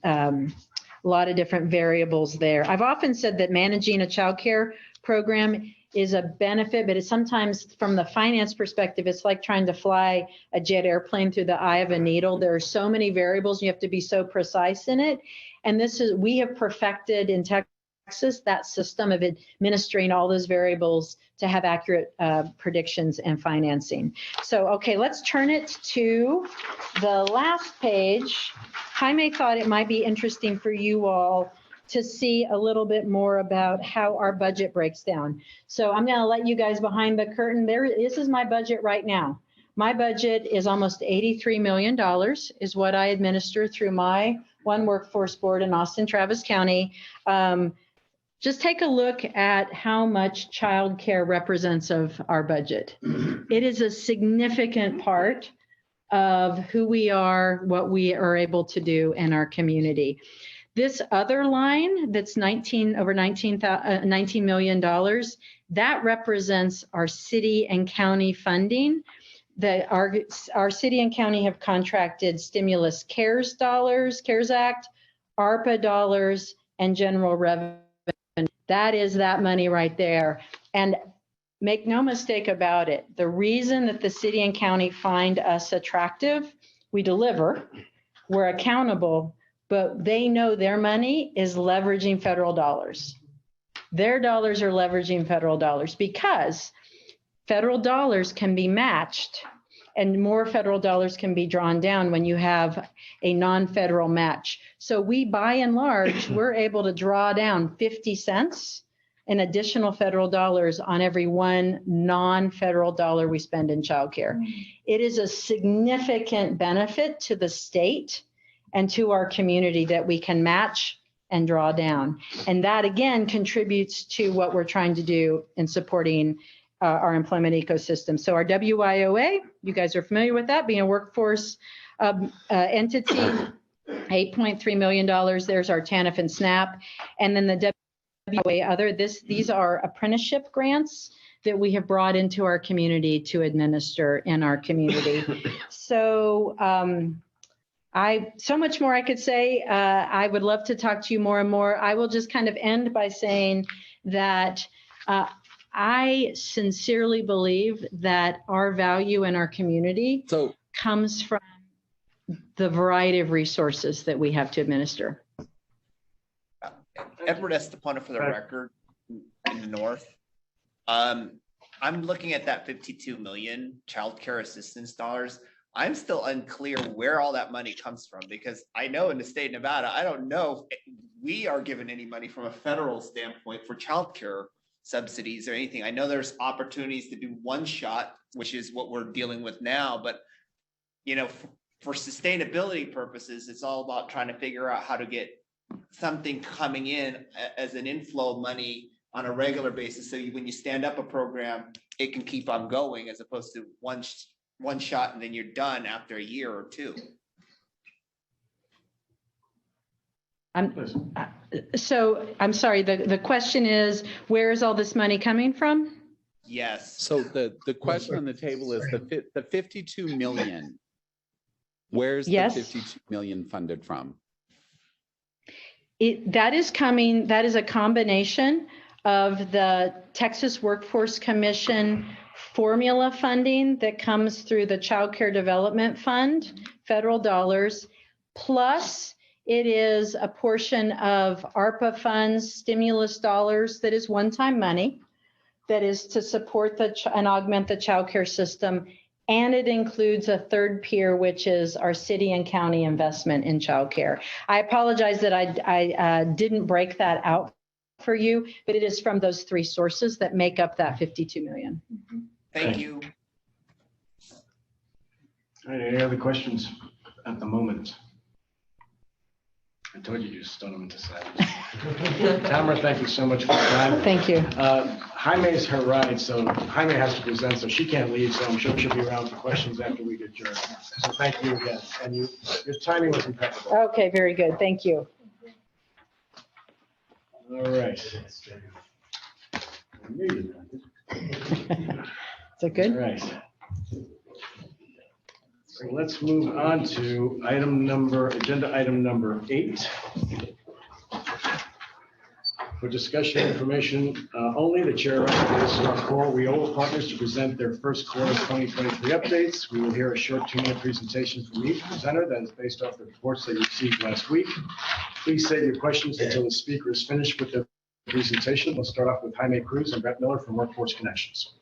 variables there. I've often said that managing a child care program is a benefit, but it's sometimes from the finance perspective, it's like trying to fly a jet airplane through the eye of a needle. There are so many variables, you have to be so precise in it. And we have perfected in Texas that system of administering all those variables to have accurate predictions and financing. So, okay, let's turn it to the last page. Jaime thought it might be interesting for you all to see a little bit more about how our budget breaks down. So I'm going to let you guys behind the curtain. This is my budget right now. My budget is almost $83 million is what I administer through my One Workforce Board in Austin, Travis County. Just take a look at how much childcare represents of our budget. It is a significant part of who we are, what we are able to do in our community. This other line that's $19 million, that represents our city and county funding. Our city and county have contracted stimulus CARES dollars, CARES Act, ARPA dollars, and general revenue. That is that money right there. And make no mistake about it, the reason that the city and county find us attractive, we deliver, we're accountable, but they know their money is leveraging federal dollars. Their dollars are leveraging federal dollars because federal dollars can be matched and more federal dollars can be drawn down when you have a non-federal match. So we, by and large, we're able to draw down 50 cents in additional federal dollars on every one non-federal dollar we spend in childcare. It is a significant benefit to the state and to our community that we can match and draw down. And that again contributes to what we're trying to do in supporting our employment ecosystem. So our WIOA, you guys are familiar with that, being a workforce entity, $8.3 million. There's our TANF and SNAP. And then the WIOA these are apprenticeship grants that we have brought into our community to administer in our community. So so much more I could say. I would love to talk to you more and more. I will just kind of end by saying that I sincerely believe that our value in our community comes from the variety of resources that we have to administer. Edward Estepona for the record in the north. I'm looking at that 52 million child care assistance dollars. I'm still unclear where all that money comes from because I know in the state of Nevada, I don't know if we are given any money from a federal standpoint for childcare subsidies or anything. I know there's opportunities to do one shot, which is what we're dealing with now, but you know, for sustainability purposes, it's all about trying to figure out how to get something coming in as an inflow of money on a regular basis. So when you stand up a program, it can keep on going as opposed to one shot and then you're done after a year or two. So I'm sorry, the question is, where is all this money coming from? Yes. So the question on the table is the 52 million. Where's the 52 million funded from? That is a combination of the Texas Workforce Commission formula funding that comes through the Child Care Development Fund, federal dollars, plus it is a portion of ARPA funds, stimulus dollars that is one-time money that is to support and augment the child care system. And it includes a third pier, which is our city and county investment in child care. I apologize that I didn't break that out for you, but it is from those three sources that make up that 52 million. Thank you. All right, any other questions at the moment? I told you to stun them into silence. Tamara, thank you so much for your time. Thank you. Jaime's her ride, so Jaime has to present, so she can't leave, so I'm sure she'll be around for questions after we adjourn. So thank you again, and your timing was impeccable. Okay, very good. Thank you. All right. Is that good? All right. So let's move on to agenda item number 8. For discussion information only, the chair recognizes our core Wiola partners to present their first quarter 2023 updates. We will hear a short 2-minute presentation from each presenter that is based off the reports they received last week. Please save your questions until the speaker is finished with their presentation. We'll start off with Jaime Cruz and Brett Miller from Workforce Connections.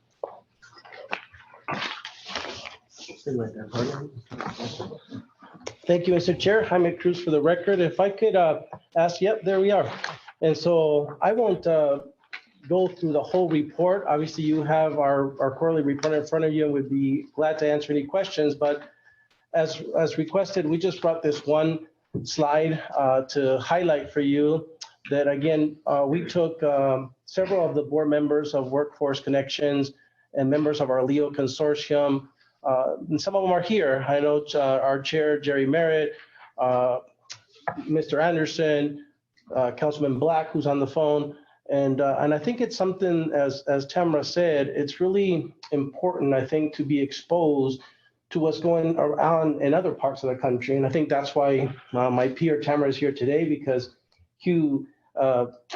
Thank you, Mr. Chair. Jaime Cruz for the record. If I could ask, yep, there we are. And so I won't go through the whole report. Obviously, you have our quarterly report in front of you and would be glad to answer any questions. But as requested, we just brought this one slide to highlight for you that, again, we took several of the board members of Workforce Connections and members of our LEO consortium. And some of them are here. I know our chair, Jerry Merritt, Mr. Anderson, Councilman Black, who's on the phone. And I think it's something, as Tamara said, it's really important, I think, to be exposed to what's going on in other parts of the country. And I think that's why my peer Tamara is here today, because Hugh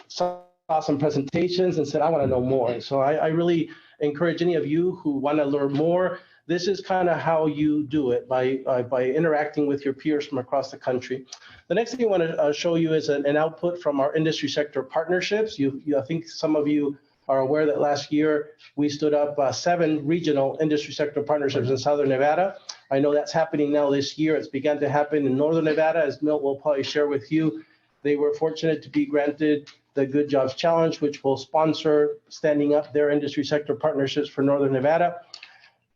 saw some presentations and said, I want to know more. And so I really encourage any of you who want to learn more. This is kind of how you do it, by interacting with your peers from across the country. The next thing I want to show you is an output from our industry sector partnerships. I think some of you are aware that last year we stood up 7 regional industry sector partnerships in Southern Nevada. I know that's happening now this year. It's begun to happen in Northern Nevada, as Milt will probably share with you. They were fortunate to be granted the Good Jobs Challenge, which will sponsor standing up their industry sector partnerships for Northern Nevada.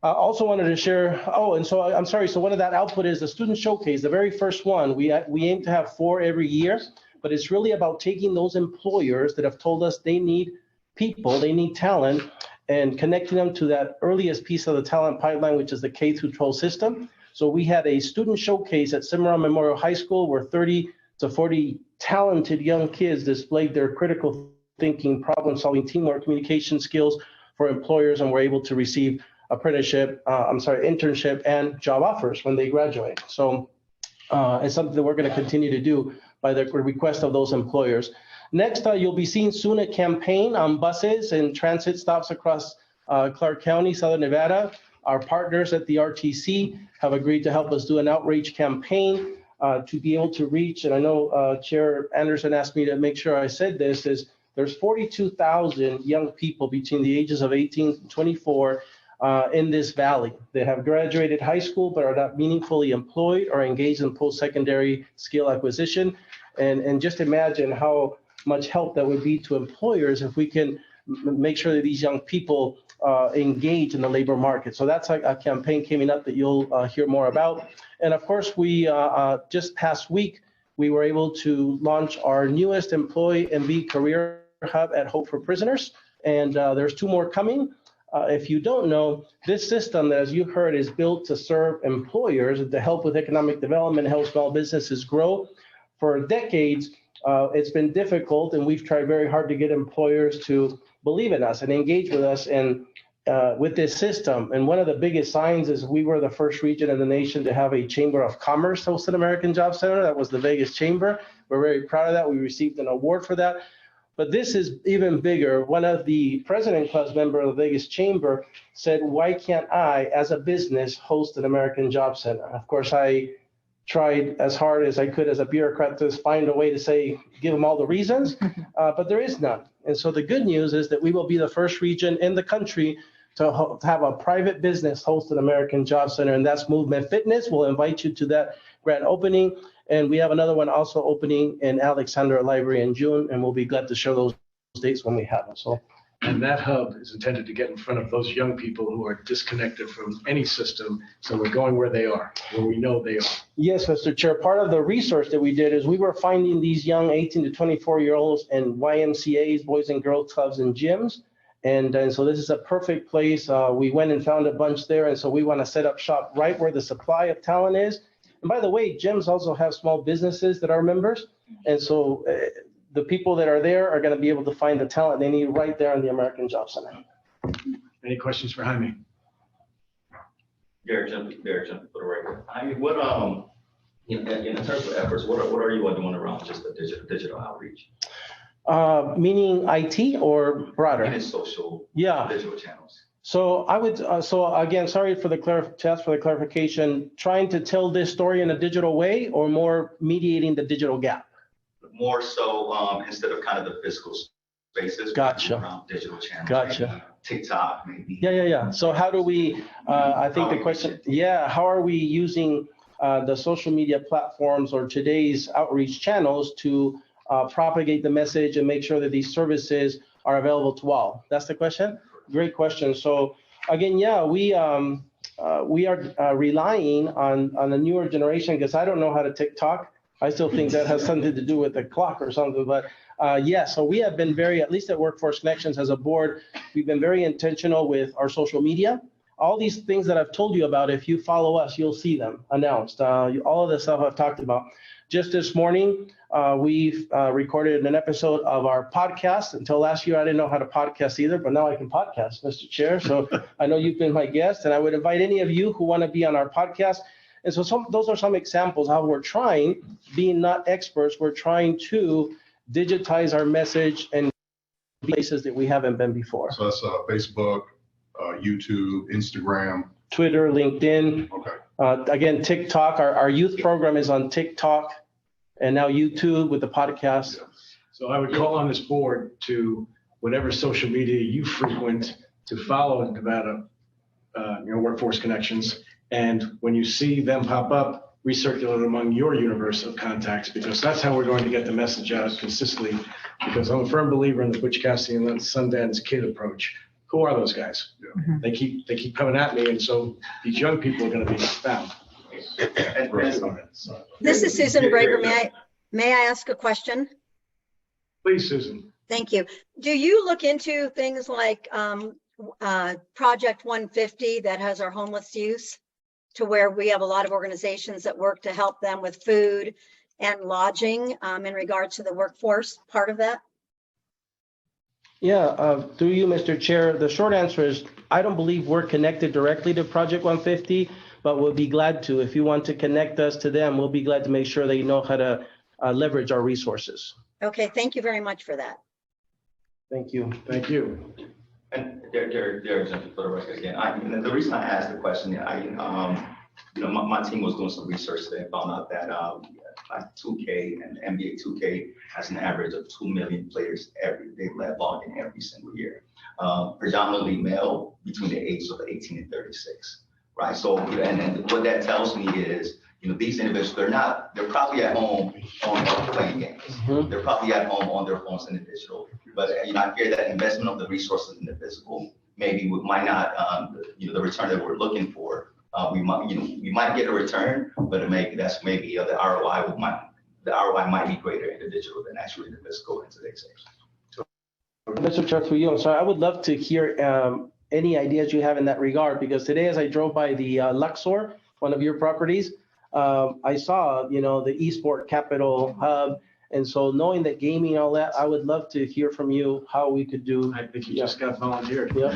I also wanted to share, and so I'm sorry, so one of that output is the Student Showcase, the very first one. We aim to have 4 every year, but it's really about taking those employers that have told us they need people, they need talent, and connecting them to that earliest piece of the talent pipeline, which is the K through 12 system. So we had a Student Showcase at Cimarron Memorial High School where 30 to 40 talented young kids displayed their critical thinking, problem-solving, teamwork, communication skills for employers, and were able to receive internship and job offers when they graduate. So it's something that we're going to continue to do by the request of those employers. Next, you'll be seeing soon a campaign on buses and transit stops across Clark County, Southern Nevada. Our partners at the RTC have agreed to help us do an outreach campaign to be able to reach, and I know Chair Anderson asked me to make sure I said this, is there's 42,000 young people between the ages of 18 and 24 in this valley that have graduated high school but are not meaningfully employed or engaged in post-secondary skill acquisition. And just imagine how much help that would be to employers if we can make sure that these young people engage in the labor market. So that's a campaign coming up that you'll hear more about. And of course, we just past week, we were able to launch our newest Employee MB Career Hub at Hope for Prisoners. And there's 2 more coming. If you don't know, this system, as you heard, is built to serve employers and to help with economic development, help small businesses grow. For decades, it's been difficult, and we've tried very hard to get employers to believe in us and engage with us and with this system. And one of the biggest signs is we were the first region in the nation to have a Chamber of Commerce host an American Job Center. That was the Vegas Chamber. We're very proud of that. We received an award for that. But this is even bigger. One of the President Club's member of the Vegas Chamber said, why can't I, as a business, host an American Job Center? Of course, I tried as hard as I could as a bureaucrat to find a way to say, give them all the reasons, but there is none. And so the good news is that we will be the first region in the country to have a private business host an American Job Center, and that's Movement Fitness. We'll invite you to that grand opening. And we have another one also opening in Alexandra Library in June, and we'll be glad to show those dates when we have them. So And that hub is intended to get in front of those young people who are disconnected from any system. So we're going where they are, where we know they are. yes, Mr. Chair, part of the research that we did is we were finding these young 18 to 24-year-olds in YMCA's, Boys and Girls Clubs and gyms. And so this is a perfect place. We went and found a bunch there. And so we want to set up shop right where the supply of talent is. And by the way, gyms also have small businesses that are members. And so the people that are there are going to be able to find the talent they need right there in the American Job Center. Any questions for Jaime? Derek Jumpy for the record. I mean, what, in terms of efforts, what are you all doing around just the digital outreach? Meaning IT or broader? And social, Yeah. digital channels. So I would, so again, sorry for the clarification, trying to tell this story in a digital way or more mediating the digital gap? More so, instead of kind of the physical spaces. Gotcha. Around digital channels. Gotcha. Maybe TikTok, maybe. Yeah. So how do we, I think the question, how are we using the social media platforms or today's outreach channels to propagate the message and make sure that these services are available to all? That's the question? Great question. So again, we are relying on the newer generation because I don't know how to TikTok. I still think that has something to do with the clock or something, but so we have been very, at least at Workforce Connections as a board, we've been very intentional with our social media. All these things that I've told you about, if you follow us, you'll see them announced. All of the stuff I've talked about. Just this morning, we've recorded an episode of our podcast. Until last year, I didn't know how to podcast either, but now I can podcast, Mr. Chair. So I know you've been my guest, and I would invite any of you who want to be on our podcast. And so those are some examples how we're trying, being not experts, we're trying to digitize our message and places that we haven't been before. So that's Facebook, YouTube, Instagram. Twitter, LinkedIn. Okay. Again, TikTok. Our youth program is on TikTok and now YouTube with the podcast. So I would call on this board to, whatever social media you frequent, to follow Nevada, Workforce Connections. And when you see them pop up, recirculate among your universe of contacts, because that's how we're going to get the message out consistently. Because I'm a firm believer in the Butch Cassidy and Sundance Kid approach. Who are those guys? Yeah. They keep coming at me, and so these young people are going to be found. This is Susan Brager. May I ask a question? Please, Susan. Thank you. Do you look into things like Project 150 that has our homeless youth, to where we have a lot of organizations that work to help them with food and lodging in regards to the workforce part of that? Yeah, through you, Mr. Chair, the short answer is I don't believe we're connected directly to Project 150, but we'll be glad to. If you want to connect us to them, we'll be glad to make sure they know how to leverage our resources. Okay, thank you very much for that. Thank you. Thank you. And Derek Jumpy for the record again. And the reason I asked the question, my team was doing some research today and found out that 2K and NBA 2K has an average of 2 million players they log in every single year. Predominantly male between the ages of 18 and 36, right? So, and what that tells me is, these individuals, they're probably at home playing games. Mm-hmm. They're probably at home on their phones in the digital. But I fear that investment of the resources in the physical might not, the return that we're looking for. We might get a return, but that's maybe the ROI might be greater in the digital than actually in the physical in today's age. Mr. Chair, through you, I'm sorry, I would love to hear any ideas you have in that regard, because today as I drove by the Luxor, one of your properties, I saw, the eSport Capital Hub. And so knowing that gaming, all that, I would love to hear from you how we could do. I think you just got volunteered. Yeah.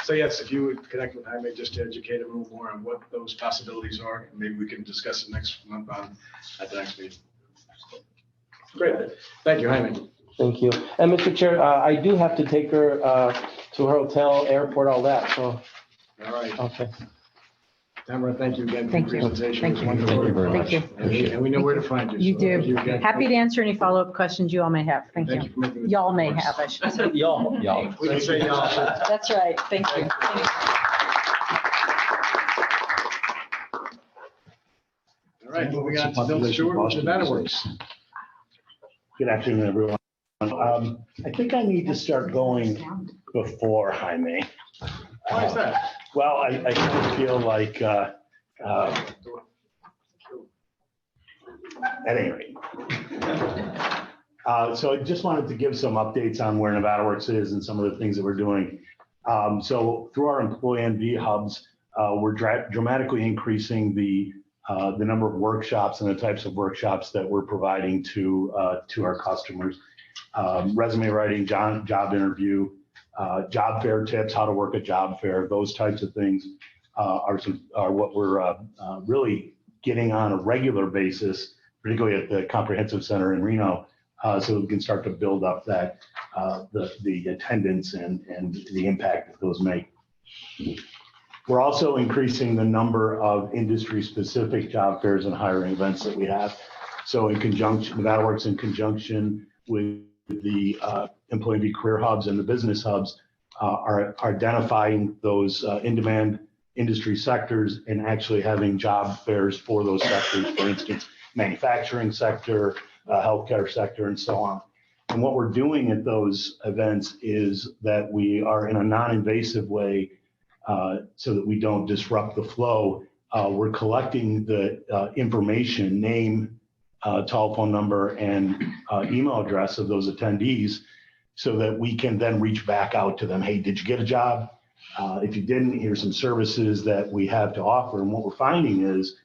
So yes, if you would connect with Jaime just to educate a little more on what those possibilities are, and maybe we can discuss it next month at the next meeting. Great. Thank you, Jaime. Thank you. And Mr. Chair, I do have to take her to her hotel, airport, all that. So. All right. Okay. Tamara, thank you again for Thank your you. presentation. Thank It was you. wonderful. Thank you very much. Thank you. And we know where to find you. You so do. thank you again. Happy to answer any follow-up questions you all may have. Thank Thank you. you for making the- Y'all may have, I should say. Y'all. We can say y'all. That's right. Thank you. All right, moving on to Bill Stewart with Nevada Works. Good afternoon, everyone. I think I need to start going before Jaime. Why is that? Well, I kind of feel like, at any rate. So I just wanted to give some updates on where Nevada Works is and some of the things that we're doing. So through our employee NV hubs, we're dramatically increasing the number of workshops and the types of workshops that we're providing to our customers. Resume writing, job interview, job fair tips, how to work a job fair, those types of things are what we're really getting on a regular basis, particularly at the Comprehensive Center in Reno, so we can start to build up that the attendance and the impact that those make. We're also increasing the number of industry-specific job fairs and hiring events that we have. So in conjunction, Nevada Works in conjunction with the employee career hubs and the business hubs are identifying those in-demand industry sectors and actually having job fairs for those sectors, for instance, manufacturing sector, healthcare sector, and so on. And what we're doing at those events is that we are in a non-invasive way so that we don't disrupt the flow. We're collecting the information, name, telephone number, and email address of those attendees so that we can then reach back out to them. Hey, did you get a job? If you didn't, here's some services that we have to offer. And what we're finding is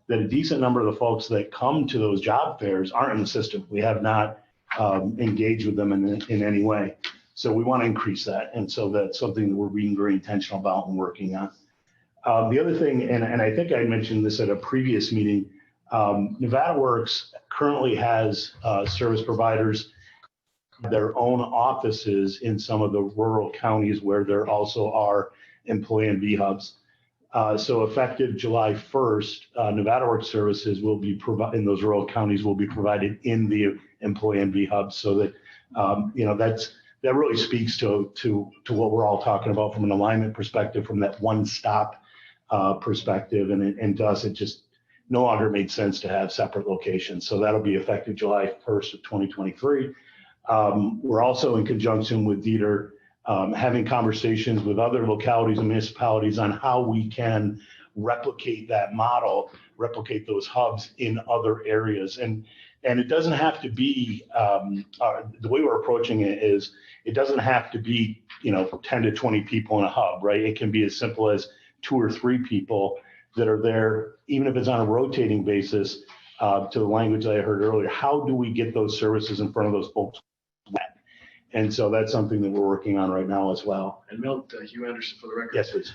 that a decent number of the folks that come to those job fairs aren't in the system. We have not engaged with them in any way. So we want to increase that. And so that's something that we're being very intentional about and working on. The other thing, and I think I mentioned this at a previous meeting, Nevada Works currently has service providers, their own offices in some of the rural counties where there also are employee NV hubs. So effective July 1st, Nevada Works services will be provided in those rural counties, will be provided in the employee NV hubs, so that that really speaks to what we're all talking about from an alignment perspective, from that one-stop perspective, and to us, it just no longer made sense to have separate locations. So that'll be effective July 1st of 2023. We're also in conjunction with Dieter having conversations with other localities and municipalities on how we can replicate that model, replicate those hubs in other areas. And it doesn't have to be, the way we're approaching it is, it doesn't have to be, 10 to 20 people in a hub, right? It can be as simple as 2 or 3 people that are there, even if it's on a rotating basis, to the language that I heard earlier. How do we get those services in front of those folks? And so that's something that we're working on right now as well. And Milt, Hugh Anderson for the record. Yes, please.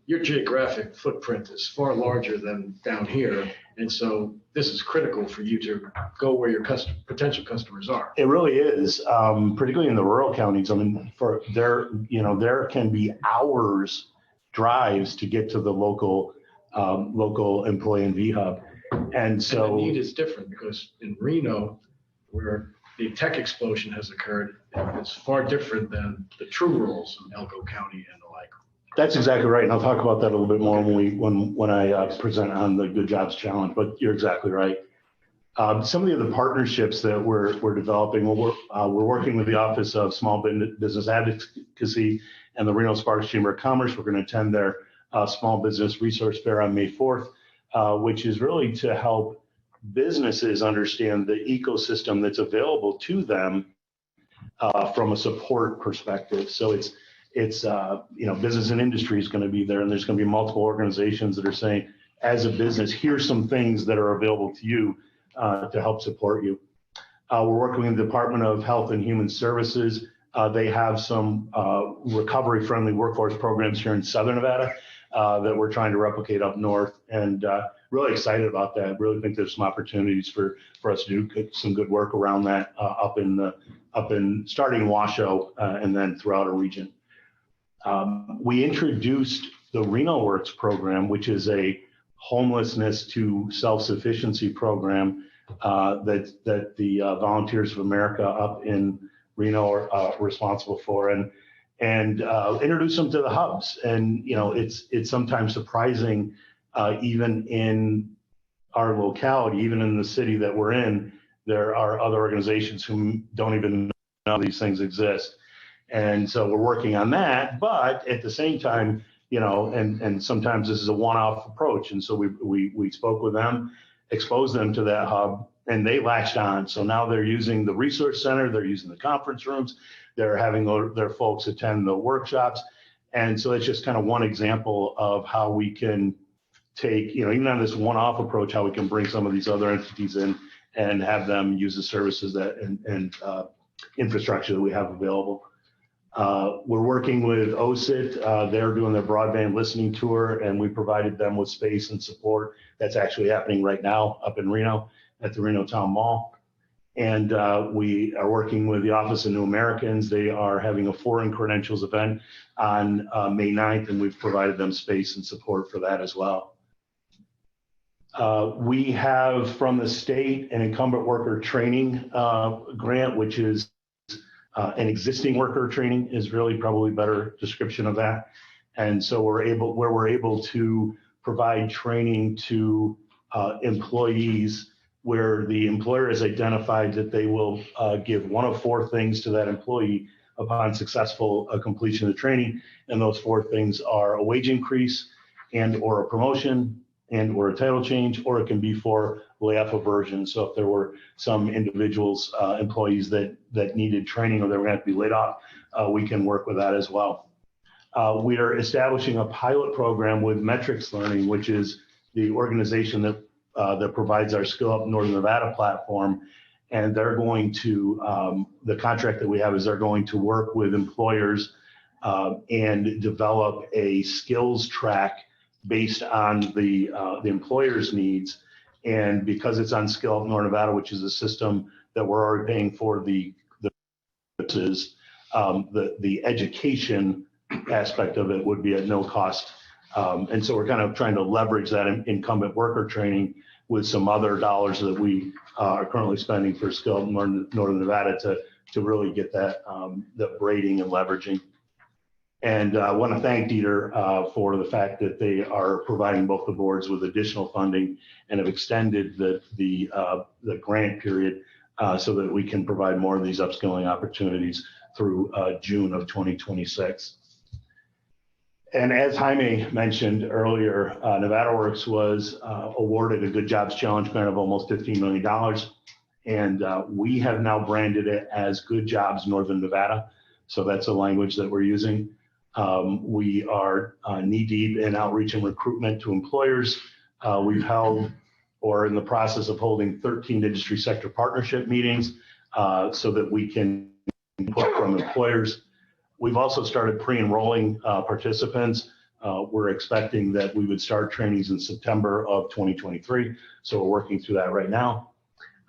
Your geographic footprint is far larger than down here. And so this is critical for you to go where your potential customers are. It really is, particularly in the rural counties. I mean, there can be hours drives to get to the local employee NV hub. And so the need is different because in Reno, where the tech explosion has occurred, it's far different than the true rurals in Elko County and the like. That's exactly right. And I'll talk about that a little bit more when I present on the Good Jobs Challenge, but you're exactly right. Some of the other partnerships that we're developing, we're working with the Office of Small Business Advocacy and the Reno Sparks Chamber of Commerce. We're going to attend their Small Business Resource Fair on May 4th, which is really to help businesses understand the ecosystem that's available to them from a support perspective. So it's business and industry is going to be there, and there's going to be multiple organizations that are saying, as a business, here's some things that are available to you to help support you. We're working with the Department of Health and Human Services. They have some recovery-friendly workforce programs here in Southern Nevada that we're trying to replicate up north, and really excited about that. Really think there's some opportunities for us to do some good work around that up in starting in Washoe and then throughout a region. We introduced the Reno Works program, which is a homelessness to self-sufficiency program that the Volunteers of America up in Reno are responsible for, and introduce them to the hubs. And it's sometimes surprising, even in our locality, even in the city that we're in, there are other organizations who don't even know these things exist. And so we're working on that, but at the same time, you know, and sometimes this is a one-off approach. And so we spoke with them, exposed them to that hub, and they latched on. So now they're using the resource center, they're using the conference rooms, they're having their folks attend the workshops. And so it's just kind of one example of how we can take, you know, even on this one-off approach, how we can bring some of these other entities in and have them use the services that and infrastructure that we have available. We're working with OSIT. They're doing their broadband listening tour, and we provided them with space and support. That's actually happening right now up in Reno at the Reno Town Mall. And we are working with the Office of New Americans. They are having a foreign credentials event on May 9th, and we've provided them space and support for that as well. We have from the state an incumbent worker training grant, which is an existing worker training is really probably a better description of that. And so we're able to provide training to employees where the employer has identified that they will give one of four things to that employee upon successful completion of the training. And those four things are a wage increase and or a promotion and or a title change, or it can be for layoff aversion. So if there were some individuals, employees that needed training or they were going to have to be laid off, we can work with that as well. We are establishing a pilot program with Metrics Learning, which is the organization that provides our Skill Up Northern Nevada platform. And they're going to, the contract that we have is they're going to work with employers and develop a skills track based on the employer's needs. And because it's on Skill Up Northern Nevada, which is a system that we're already paying for the education aspect of it would be at no cost. And so we're kind of trying to leverage that incumbent worker training with some other dollars that we are currently spending for Skill Up Northern Nevada to really get that the braiding and leveraging. And I want to thank Dieter for the fact that they are providing both the boards with additional funding and have extended the grant period so that we can provide more of these upskilling opportunities through June of 2026. And as Jaime mentioned earlier, NevadaWorks was awarded a Good Jobs Challenge grant of almost $15 million. And we have now branded it as Good Jobs Northern Nevada. So that's a language that we're using. We are knee deep in outreach and recruitment to employers. We've held or are in the process of holding 13 industry sector partnership meetings so that we can input from employers. We've also started pre-enrolling participants. We're expecting that we would start trainings in September of 2023. So we're working through that right now.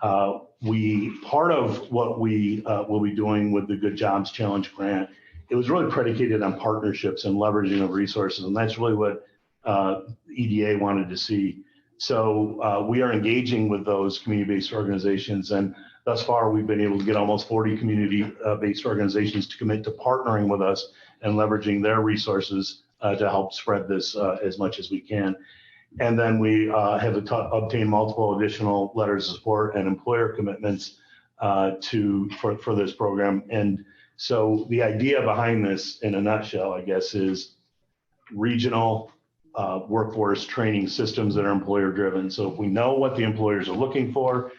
Part of what we will be doing with the Good Jobs Challenge grant, it was really predicated on partnerships and leveraging of resources. And that's really what EDA wanted to see. So we are engaging with those community-based organizations. And thus far, we've been able to get almost 40 community-based organizations to commit to partnering with us and leveraging their resources to help spread this as much as we can. And then we have obtained multiple additional letters of support and employer commitments for this program. And so the idea behind this, in a nutshell, I guess, is regional workforce training systems that are employer driven. So if we know what the employers are looking for,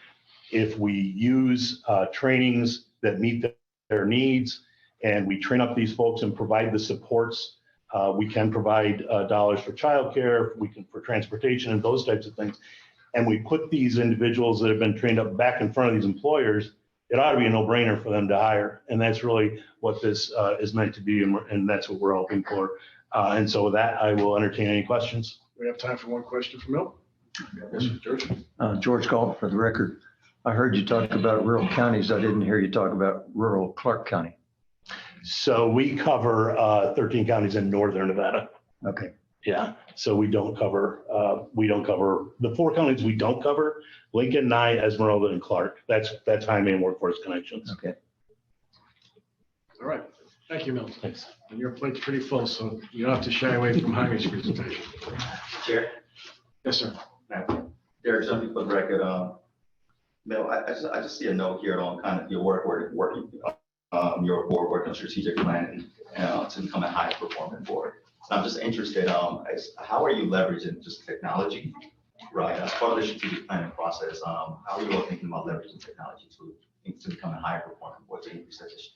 if we use trainings that meet their needs, and we train up these folks and provide the supports, we can provide dollars for childcare, for transportation and those types of things. And we put these individuals that have been trained up back in front of these employers, it ought to be a no-brainer for them to hire. And that's really what this is meant to be, and that's what we're hoping for. And so with that, I will entertain any questions. We have time for one question from Milt. Yes, George. George Galt, for the record. I heard you talk about rural counties. I didn't hear you talk about rural Clark County. So we cover 13 counties in northern Nevada. Okay. Yeah. So we don't cover the 4 counties we don't cover: Lincoln, Nye, Esmeralda, and Clark. That's Jaime and Workforce Connections. Okay. All right. Thank you, Milt. Thanks. And your plate's pretty full, so you don't have to shy away from Jaime's presentation. Chair. Yes, sir. Derek, some people record. Milt, I just see a note here on kind of your work your board work on strategic plan to become a high performing board. So I'm just interested, as how are you leveraging just technology, right? As part of the strategic planning process, how are you all thinking about leveraging technology to become a high performing board to increase efficiencies?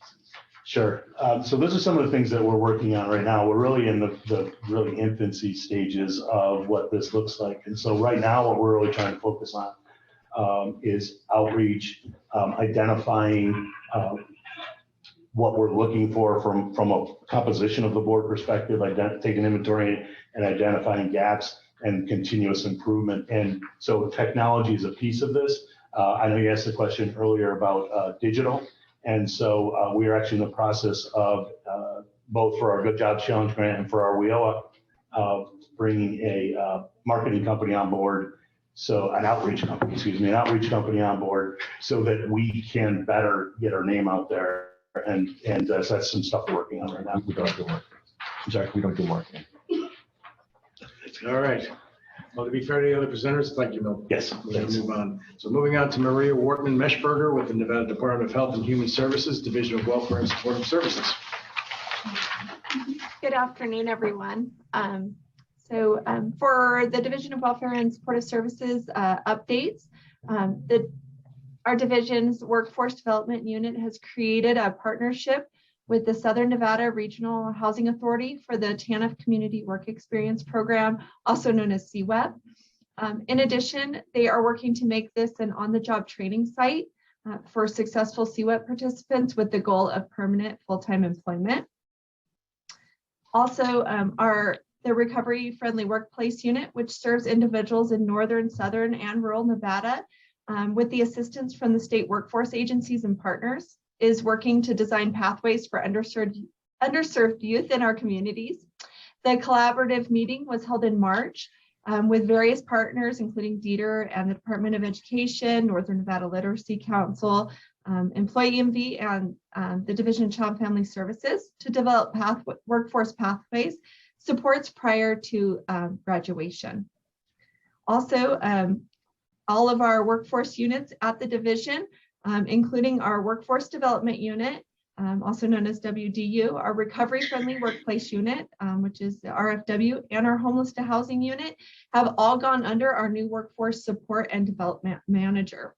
Sure. So those are some of the things that we're working on right now. We're really in the really infancy stages of what this looks like. And so right now, what we're really trying to focus on is outreach, identifying what we're looking for from a composition of the board perspective, taking inventory and identifying gaps and continuous improvement. And so technology is a piece of this. I know you asked a question earlier about digital. And so we are actually in the process of both for our Good Jobs Challenge grant and for our WIOA, bringing a marketing company on board. So an outreach company on board so that we can better get our name out there. And so that's some stuff we're working on right now. We don't do marketing. I'm sorry, we don't do marketing. All right. Well, to be fair to the other presenters, thank you, Milt. Yes. Let's move on. So moving on to Maria Wortman-Meshberger with the Nevada Department of Health and Human Services, Division of Welfare and Supportive Services. Good afternoon, everyone. For the Division of Welfare and Supportive Services updates, our division's Workforce Development Unit has created a partnership with the Southern Nevada Regional Housing Authority for the TANF Community Work Experience Program, also known as CWEP. In addition, they are working to make this an on-the-job training site for successful CWEP participants with the goal of permanent full-time employment. Also, the Recovery Friendly Workplace Unit, which serves individuals in northern, southern, and rural Nevada with the assistance from the state workforce agencies and partners, is working to design pathways for underserved youth in our communities. The collaborative meeting was held in March with various partners, including DETR and the Department of Education, Northern Nevada Literacy Council, Employee EMV, and the Division of Child and Family Services to develop workforce pathways supports prior to graduation. Also, all of our workforce units at the division, including our Workforce Development Unit, also known as WDU, our Recovery Friendly Workplace Unit, which is the RFW, and our Homeless to Housing Unit, have all gone under our new Workforce Support and Development Manager.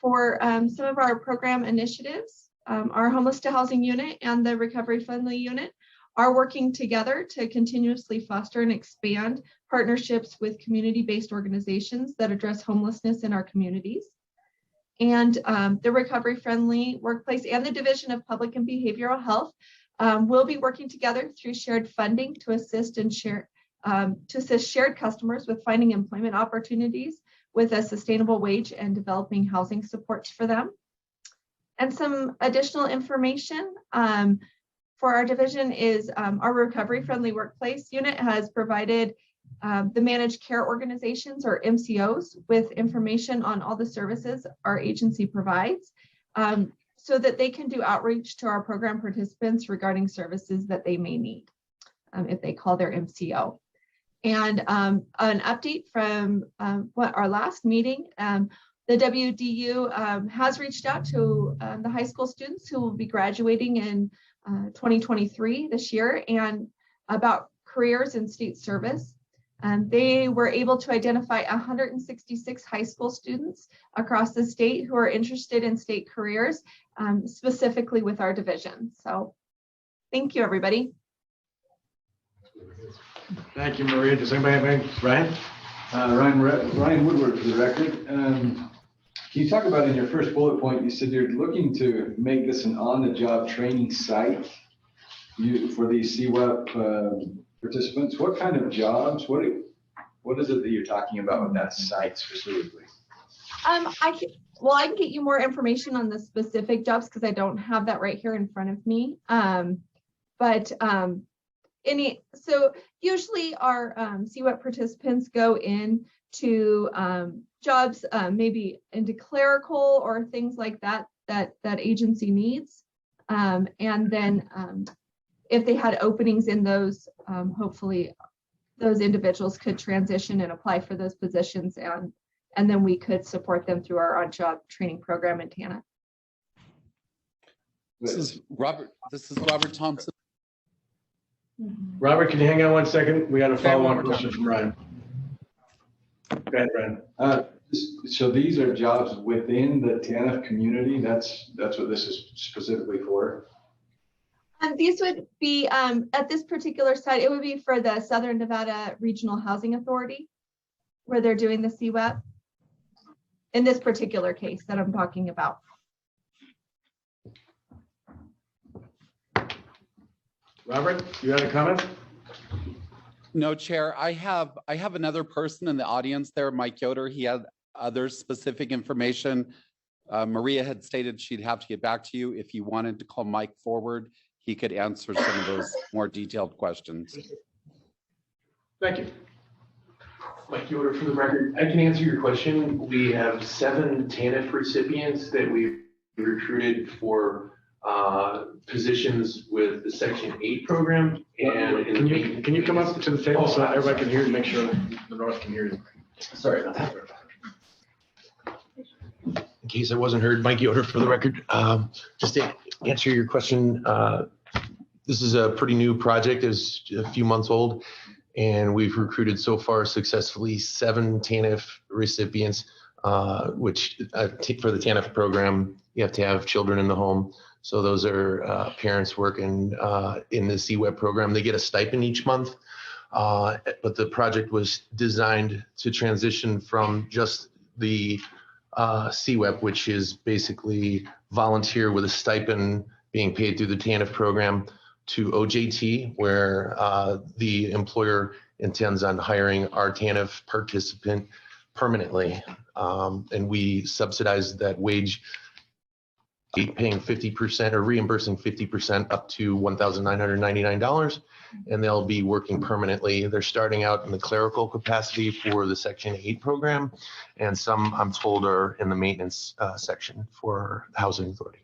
For some of our program initiatives, our Homeless to Housing Unit and the Recovery Friendly Unit are working together to continuously foster and expand partnerships with community-based organizations that address homelessness in our communities. And the Recovery Friendly Workplace and the Division of Public and Behavioral Health will be working together through shared funding to assist shared customers with finding employment opportunities with a sustainable wage and developing housing supports for them. And some additional information for our division is our Recovery Friendly Workplace Unit has provided the managed care organizations, or MCOs, with information on all the services our agency provides so that they can do outreach to our program participants regarding services that they may need if they call their MCO. And an update from our last meeting, the WDU has reached out to the high school students who will be graduating in 2023 this year, and about careers in state service. They were able to identify 166 high school students across the state who are interested in state careers, specifically with our division. So thank you, everybody. Thank you, Maria. Does anybody have any? Ryan? Ryan Woodward for the record. Can you talk about, in your first bullet point, you said you're looking to make this an on-the-job training site for these CWEP participants. What kind of jobs? What is it that you're talking about with that site specifically? I can get you more information on the specific jobs because I don't have that right here in front of me. So usually our CWEP participants go in to jobs maybe into clerical or things like that agency needs, and then if they had openings in those, hopefully those individuals could transition and apply for those positions, and then we could support them through our on-job training program in TANF. This is Robert Thompson. Robert, can you hang on 1 second? We got a Say it one follow-on more question time. from Ryan. Go ahead, Ryan. So these are jobs within the TANF community? That's what this is specifically for? And these would be, at this particular site, it would be for the Southern Nevada Regional Housing Authority, where they're doing the CWEP. In this particular case that I'm talking about. Robert, you had a comment? No, Chair, I have another person in the audience there, Mike Yoder. He had other specific information. Maria had stated she'd have to get back to you. If you wanted to call Mike forward, he could answer some of those more detailed questions. Thank you. Mike Yoder for the record. I can answer your question. We have 7 TANF recipients that we've recruited for positions with the Section 8 program. And Can you come up to the table so that everybody can hear you, make sure the North can hear you? Sorry about that. In case I wasn't heard, Mike Yoder for the record. Just to answer your question, this is a pretty new project. It's a few months old, and we've recruited so far successfully 7 TANF recipients, which for the TANF program, you have to have children in the home. So those are parents working in the CWEP program. They get a stipend each month, but the project was designed to transition from just the CWEP, which is basically volunteer with a stipend being paid through the TANF program, to OJT, where the employer intends on hiring our TANF participant permanently. And we subsidize that wage, paying 50% or reimbursing 50% up to $1,999. And they'll be working permanently. They're starting out in the clerical capacity for the Section 8 program. And some, I'm told, are in the maintenance section for the Housing Authority.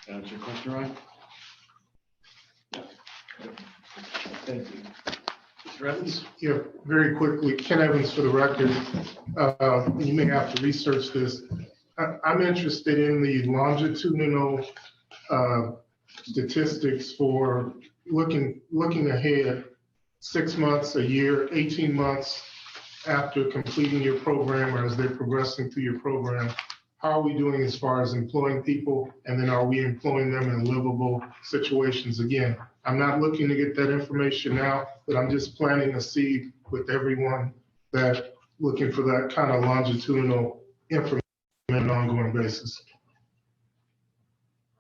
Answer your question, Ryan? Thank you. Mr. Evans? Yeah, very quickly, Ken Evans for the record. You may have to research this. I'm interested in the longitudinal statistics for looking ahead 6 months, a year, 18 months after completing your program or as they're progressing through your program. How are we doing as far as employing people? And then are we employing them in livable situations? Again, I'm not looking to get that information now, but I'm just planting a seed with everyone that looking for that kind of longitudinal information on an ongoing basis.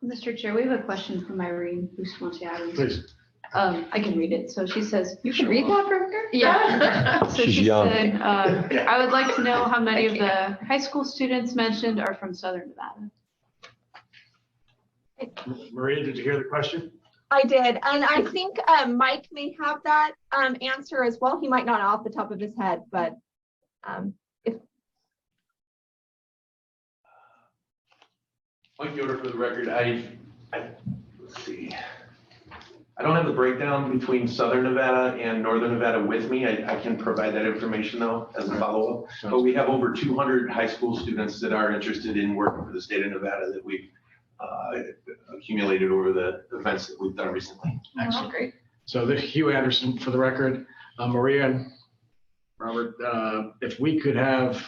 Mr. Chair, we have a question from Irene Bustamante-Adams. Please. I can read it. So she says, You can read that, Rebecca? yeah. So She's she young. said, I would like to know how many of the high school students mentioned are from Southern Nevada. Maria, did you hear the question? I did, and I think Mike may have that answer as well. He might not off the top of his head, but if Mike Yoder for the record. Let's see. I don't have the breakdown between Southern Nevada and Northern Nevada with me. I can provide that information though as a follow-up. But we have over 200 high school students that are interested in working for the state of Nevada that we've accumulated over the events that we've done recently. Excellent. Great. So the Hugh Anderson for the record. Maria and Robert, if we could have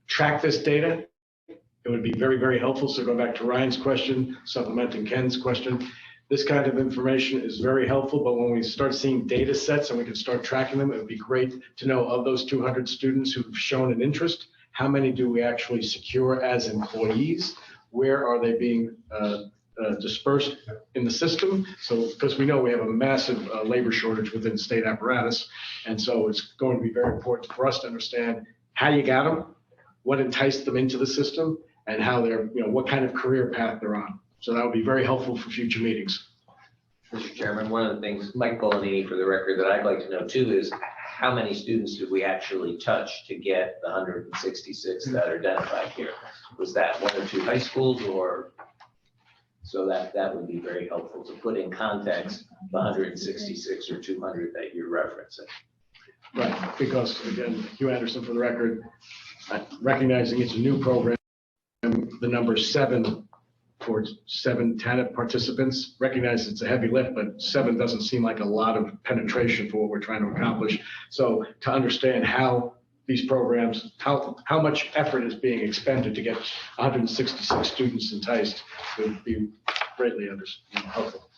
tracked this data, it would be very, very helpful. So go back to Ryan's question, supplementing Ken's question. This kind of information is very helpful, but when we start seeing data sets and we can start tracking them, it would be great to know of those 200 students who've shown an interest, how many do we actually secure as employees? Where are they being dispersed in the system? So, because we know we have a massive labor shortage within state apparatus. And so it's going to be very important for us to understand how you got them, what enticed them into the system, and how they're, what kind of career path they're on. So that would be very helpful for future meetings. Mr. Chairman, one of the things, Mike Polanini for the record, that I'd like to know too is how many students did we actually touch to get the 166 that are identified here? Was that 1 or 2 high schools or? So that would be very helpful to put in context the 166 or 200 that you're referencing. Right, because again, Hugh Anderson for the record, recognizing it's a new program, the number 7 for 7 participants. Recognize it's a heavy lift, but 7 doesn't seem like a lot of penetration for what we're trying to accomplish. So to understand how these programs, how much effort is being expended to get 166 students enticed would be greatly helpful.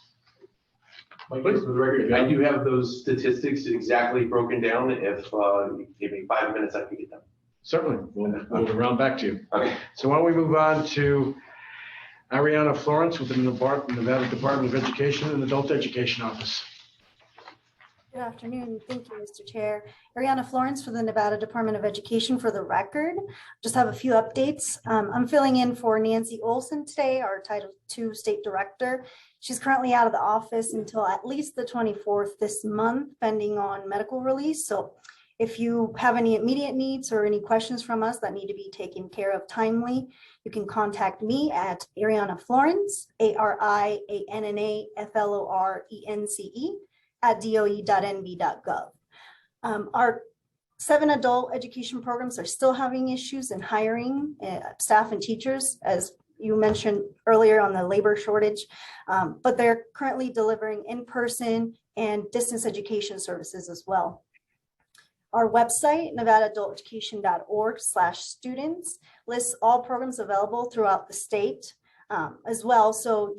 Mike, for the record, I do have those statistics exactly broken down. If you give me 5 minutes, I can get them. Certainly, we'll round back to you. Okay. So why don't we move on to Ariana Florence with the Nevada Department of Education and Adult Education Office. Good afternoon. Thank you, Mr. Chair. Ariana Florence for the Nevada Department of Education. For the record, just have a few updates. I'm filling in for Nancy Olson today, our Title II State Director. She's currently out of the office until at least the 24th this month, pending on medical release. So if you have any immediate needs or any questions from us that need to be taken care of timely, you can contact me at Ariana Florence, ArianaFlorence, at doe.nv.gov. Our 7 adult education programs are still having issues in hiring staff and teachers, as you mentioned earlier on the labor shortage, but they're currently delivering in-person and distance education services as well. Our website, nevadaadulteducation.org/students, lists all programs available throughout the state as well. So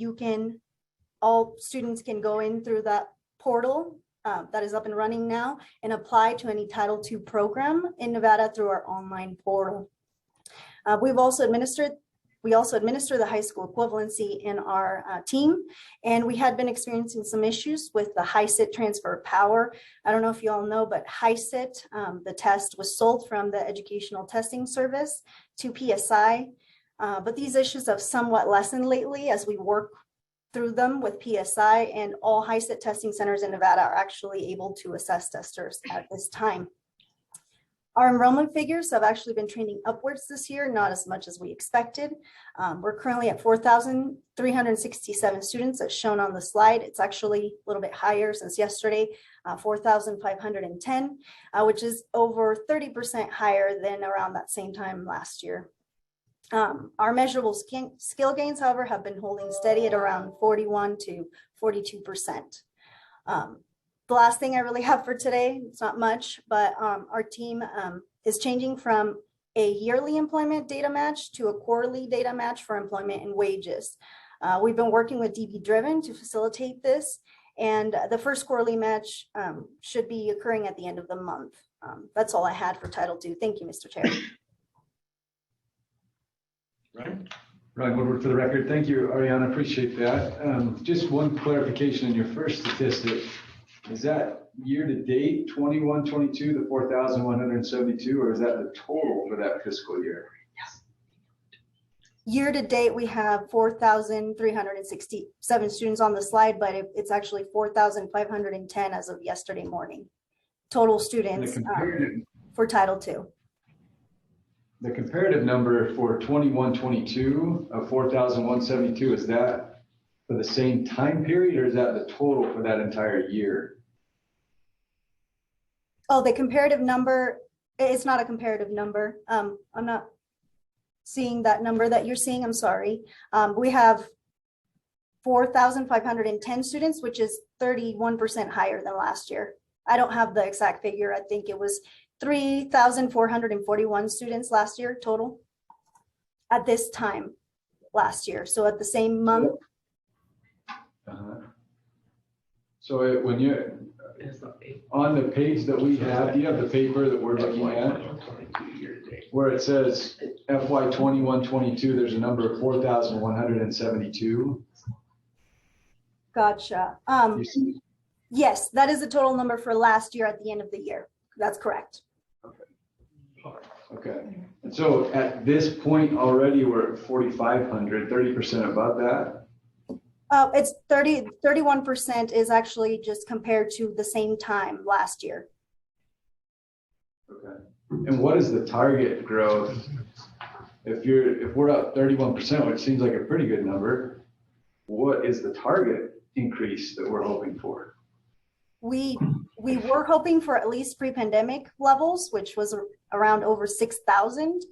all students can go in through that portal that is up and running now and apply to any Title II program in Nevada through our online portal. We also administer the high school equivalency in our team, and we had been experiencing some issues with the HiSIT transfer of power. I don't know if you all know, but HiSIT, the test was sold from the Educational Testing Service to PSI, but these issues have somewhat lessened lately as we work through them with PSI, and all HiSIT testing centers in Nevada are actually able to assess testers at this time. Our enrollment figures have actually been trending upwards this year, not as much as we expected. We're currently at 4,367 students as shown on the slide. It's actually a little bit higher since yesterday, 4,510, which is over 30% higher than around that same time last year. Our measurable skill gains, however, have been holding steady at around 41 to 42%. The last thing I really have for today, it's not much, but our team is changing from a yearly employment data match to a quarterly data match for employment and wages. We've been working with DB Driven to facilitate this, and the first quarterly match should be occurring at the end of the month. That's all I had for Title II. Thank you, Mr. Chair. Ryan Woodward for the record. Thank you, Ariana. Appreciate that. Just one clarification in your first statistic. Is that year to date 21-22, the 4,172, or is that the total for that fiscal year? Yes. Year to date, we have 4,367 students on the slide, but it's actually 4,510 as of yesterday morning. Total students for Title II. The comparative number for 21-22 of 4,172, is that for the same time period, or is that the total for that entire year? Oh, the comparative number, it's not a comparative number. I'm not seeing that number that you're seeing, I'm sorry. We have 4,510 students, which is 31% higher than last year. I don't have the exact figure. I think it was 3,441 students last year total at this time last year. So at the same month. So when you're on the page that we have, do you have the paper that we're looking at? Where it says FY 21-22, there's a number of 4,172. Gotcha. Yes, that is the total number for last year at the end of the year. That's correct. Okay. And so at this point already, we're at 4,500, 30% above that. It's 31% is actually just compared to the same time last year. Okay. And what is the target growth? If we're up 31%, which seems like a pretty good number, what is the target increase that we're hoping for? We were hoping for at least pre-pandemic levels, which was around over 6,000.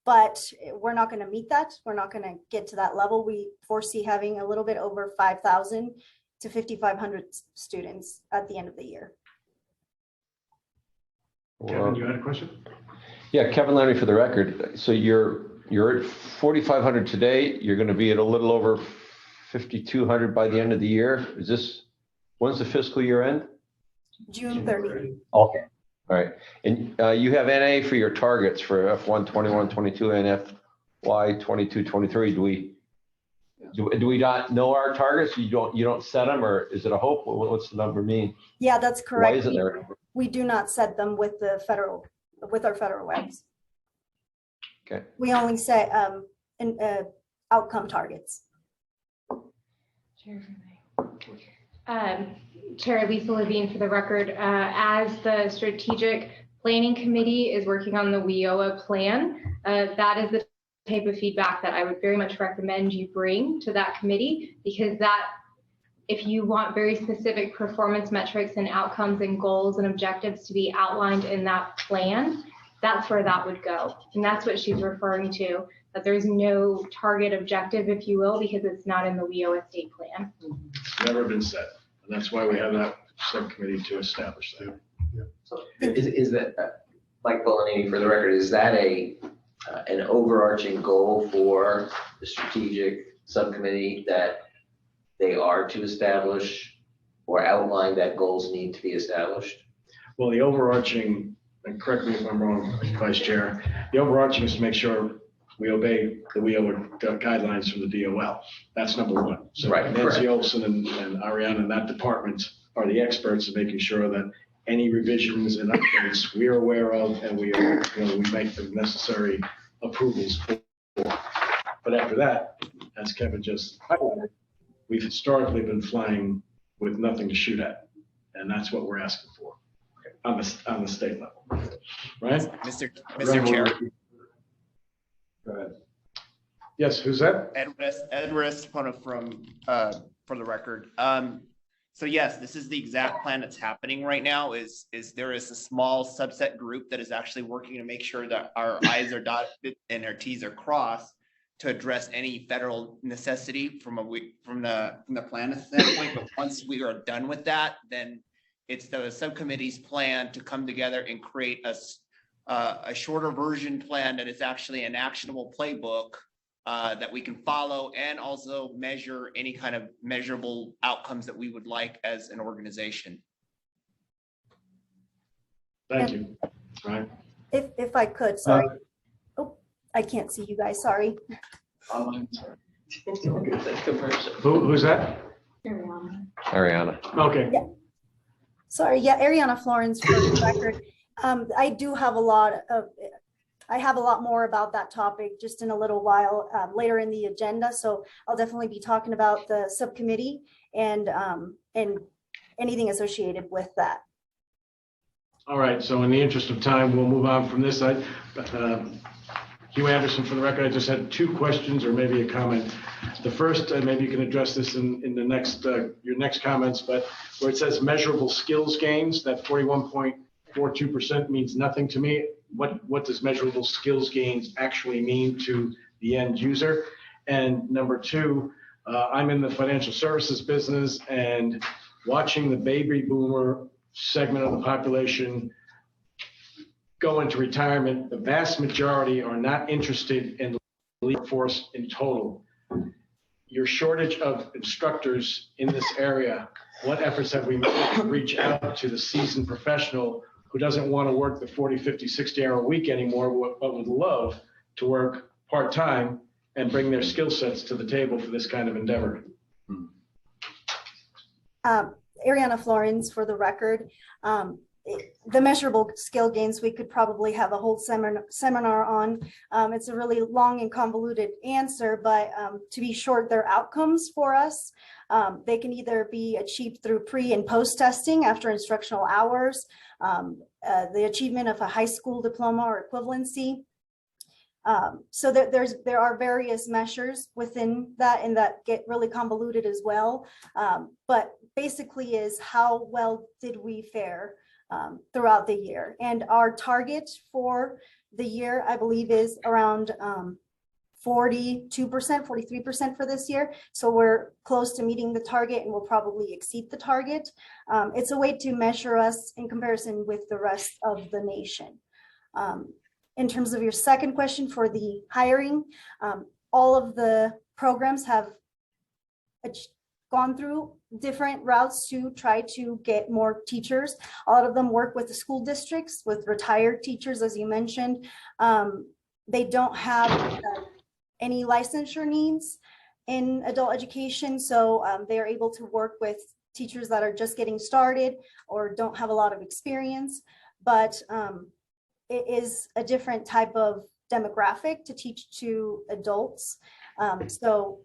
but we're not going to meet that. We're not going to get to that level. We foresee having a little bit over 5,000 to 5,500 students at the end of the year. Kevin, you had a question? Yeah, Kevin Larry for the record. So you're at 4,500 today. You're going to be at a little over 5,200 by the end of the year. When's the fiscal year end? June 30. Okay. All right. And you have NA for your targets for F1 21-22 and FY 22-23. Do we not know our targets? You don't set them, or is it a hope? What's the number mean? Yeah, that's correct. Why isn't there? We do not set them with our federal regs. Okay. We only set outcome targets. Chair Lisa Levine for the record. As the strategic planning committee is working on the WIOA plan, that is the type of feedback that I would very much recommend you bring to that committee, because that, if you want very specific performance metrics and outcomes and goals and objectives to be outlined in that plan, that's where that would go. And that's what she's referring to, that there's no target objective, if you will, because it's not in the WIOA state plan. It's never been set. And that's why we have that subcommittee to establish that. Is that, Mike Polanyi for the record, is that an overarching goal for the strategic subcommittee that they are to establish or outline that goals need to be established? Well, the overarching, and correct me if I'm wrong, Vice Chair, the overarching is to make sure we obey the WIOA guidelines from the DOL. That's number one. So Right, Nancy Olson and Ariana in that department are the experts in making sure that any revisions and updates we are aware of, and we make the necessary approvals for. But after that, as Kevin just highlighted, we've historically been flying with nothing to shoot at, and that's what we're asking for on the state level, right? Mr. Chair. Go ahead. Yes, who's that? Ed Restapona for the record. So yes, this is the exact plan that's happening right now. Is there is a small subset group that is actually working to make sure that our I's are dotted and our T's are crossed to address any federal necessity from the plan standpoint. But once we are done with that, then it's the subcommittee's plan to come together and create a shorter version plan that is actually an actionable playbook that we can follow, and also measure any kind of measurable outcomes that we would like as an organization. Thank you. Right. If I could, sorry. Oh, I can't see you guys, sorry. Who's that? Ariana. Okay. Yeah. Sorry, yeah, Ariana Florence for the record. I do have I have a lot more about that topic just in a little while later in the agenda. So I'll definitely be talking about the subcommittee and anything associated with that. All right, so in the interest of time, we'll move on from this. Hugh Anderson, for the record, I just had two questions or maybe a comment. The first, maybe you can address this in the next your next comments, but where it says measurable skills gains, that 41.42% means nothing to me. What does measurable skills gains actually mean to the end user? And number two, I'm in the financial services business, and watching the baby boomer segment of the population go into retirement, the vast majority are not interested in the workforce in total. Your shortage of instructors in this area, what efforts have we made to reach out to the seasoned professional who doesn't want to work the 40, 50, 60-hour week anymore, but would love to work part-time and bring their skill sets to the table for this kind of endeavor? Ariana Florence, for the record. The measurable skill gains, we could probably have a whole seminar on. It's a really long and convoluted answer, but to be short, they're outcomes for us. They can either be achieved through pre and post testing after instructional hours, the achievement of a high school diploma or equivalency. So there are various measures within that, and that get really convoluted as well. But basically is how well did we fare throughout the year. And our target for the year, I believe, is around 42%, 43% for this year. So we're close to meeting the target and we'll probably exceed the target. It's a way to measure us in comparison with the rest of the nation. In terms of your second question for the hiring, all of the programs have gone through different routes to try to get more teachers. A lot of them work with the school districts, with retired teachers, as you mentioned. They don't have any licensure needs in adult education, so they are able to work with teachers that are just getting started or don't have a lot of experience. But it is a different type of demographic to teach to adults. So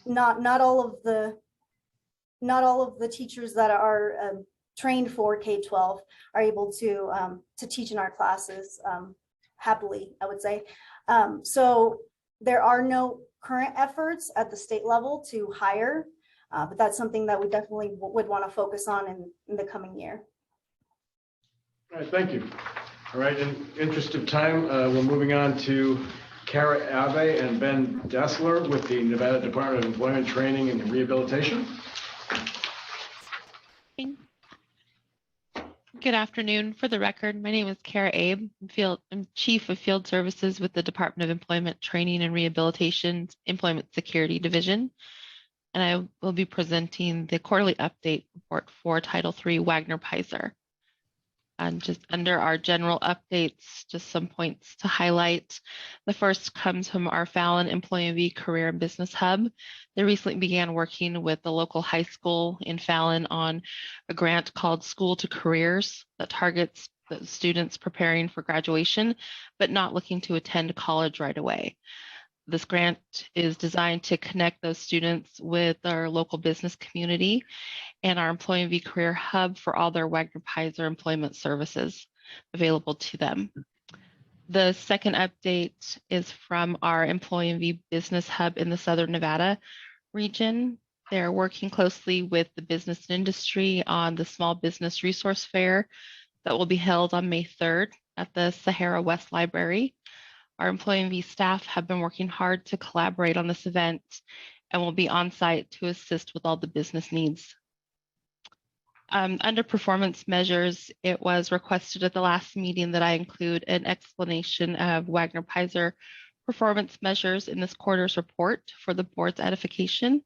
not all of the teachers that are trained for K-12 are able to teach in our classes happily, I would say. So there are no current efforts at the state level to hire, but that's something that we definitely would want to focus on in the coming year. All right, thank you. All right, in interest of time, we're moving on to Kara Abe and Ben Dessler with the Nevada Department of Employment Training and Rehabilitation. Good afternoon. For the record, my name is Kara Abe. I'm Chief of Field Services with the Department of Employment Training and Rehabilitation's Employment Security Division. And I will be presenting the quarterly update report for Title III Wagner-Peiser. And just under our general updates, just some points to highlight. The first comes from our Fallon Employee Career and Business Hub. They recently began working with the local high school in Fallon on a grant called School to Careers that targets the students preparing for graduation, but not looking to attend college right away. This grant is designed to connect those students with our local business community and our Employee Career Hub for all their Wagner-Peiser employment services available to them. The second update is from our Employee Business Hub in the Southern Nevada region. They're working closely with the business and industry on the Small Business Resource Fair that will be held on May 3rd at the Sahara West Library. Our Employee staff have been working hard to collaborate on this event and will be on site to assist with all the business needs. Under performance measures, it was requested at the last meeting that I include an explanation of Wagner-Peiser performance measures in this quarter's report for the board's edification.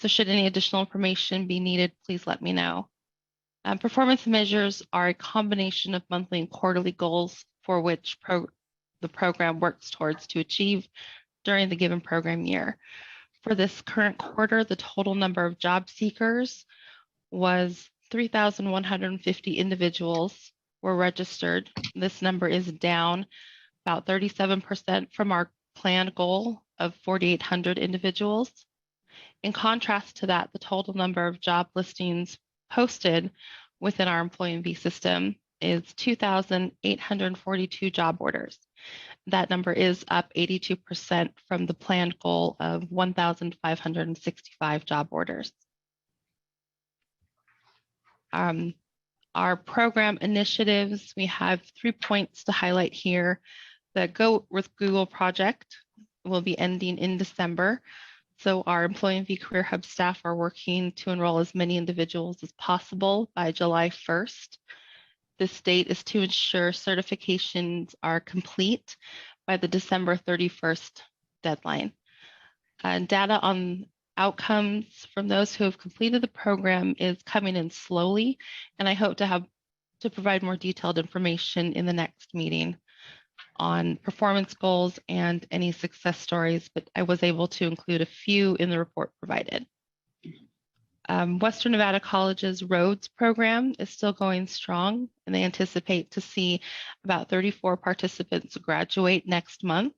So should any additional information be needed, please let me know. Performance measures are a combination of monthly and quarterly goals for which the program works towards to achieve during the given program year. For this current quarter, the total number of job seekers was 3,150 individuals were registered. This number is down about 37% from our planned goal of 4,800 individuals. In contrast to that, the total number of job listings posted within our Employee system is 2,842 job orders. That number is up 82% from the planned goal of 1,565 job orders. Our program initiatives, we have 3 points to highlight here. The Go with Google project will be ending in December. So our Employee Career Hub staff are working to enroll as many individuals as possible by July 1st. This date is to ensure certifications are complete by the December 31st deadline. Data on outcomes from those who have completed the program is coming in slowly, and I hope to provide more detailed information in the next meeting on performance goals and any success stories, but I was able to include a few in the report provided. Western Nevada College's Roads program is still going strong, and they anticipate to see about 34 participants graduate next month.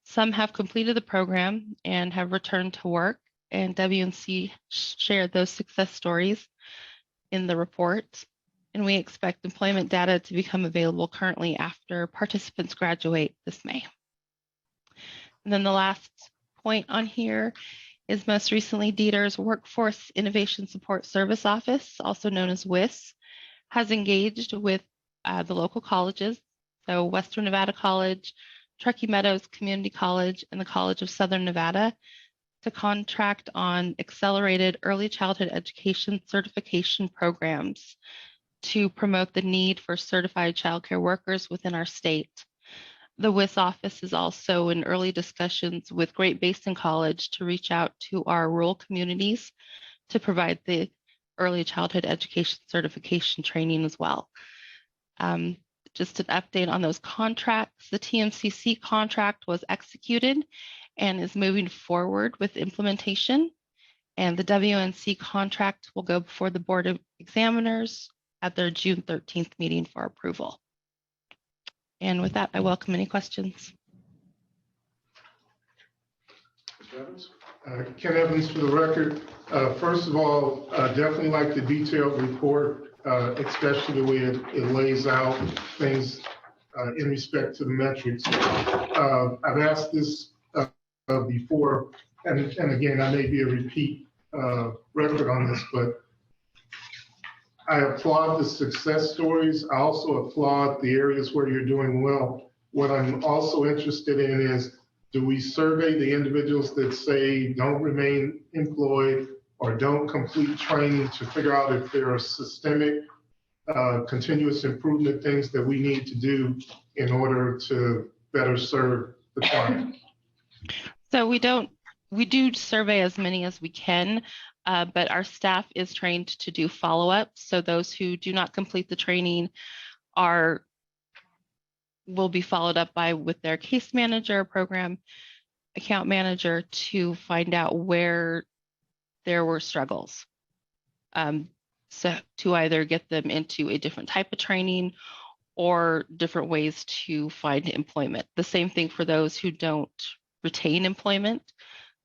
Some have completed the program and have returned to work, and WNC shared those success stories in the report. And we expect employment data to become available currently after participants graduate this May. And then the last point on here is most recently DETR's Workforce Innovation Support Service Office, also known as WIS, has engaged with the local colleges so Western Nevada College, Truckee Meadows Community College, and the College of Southern Nevada to contract on accelerated early childhood education certification programs to promote the need for certified childcare workers within our state. The WIS office is also in early discussions with Great Basin College to reach out to our rural communities to provide the early childhood education certification training as well. Just an update on those contracts. The TMCC contract was executed and is moving forward with implementation. And the WNC contract will go before the Board of Examiners at their June 13th meeting for approval. And with that, I welcome any questions. Ken Evans for the record. First of all, definitely like the detailed report, especially the way it lays out things in respect to the metrics. I've asked this before, and again, I may be a repeat record on this, but I applaud the success stories. I also applaud the areas where you're doing well. What I'm also interested in is, do we survey the individuals that say don't remain employed or don't complete training to figure out if there are systemic continuous improvement things that we need to do in order to better serve the client? So we do survey as many as we can, but our staff is trained to do follow-up. So those who do not complete the training will be followed up with their case manager, program account manager, to find out where there were struggles. So to either get them into a different type of training or different ways to find employment. The same thing for those who don't retain employment.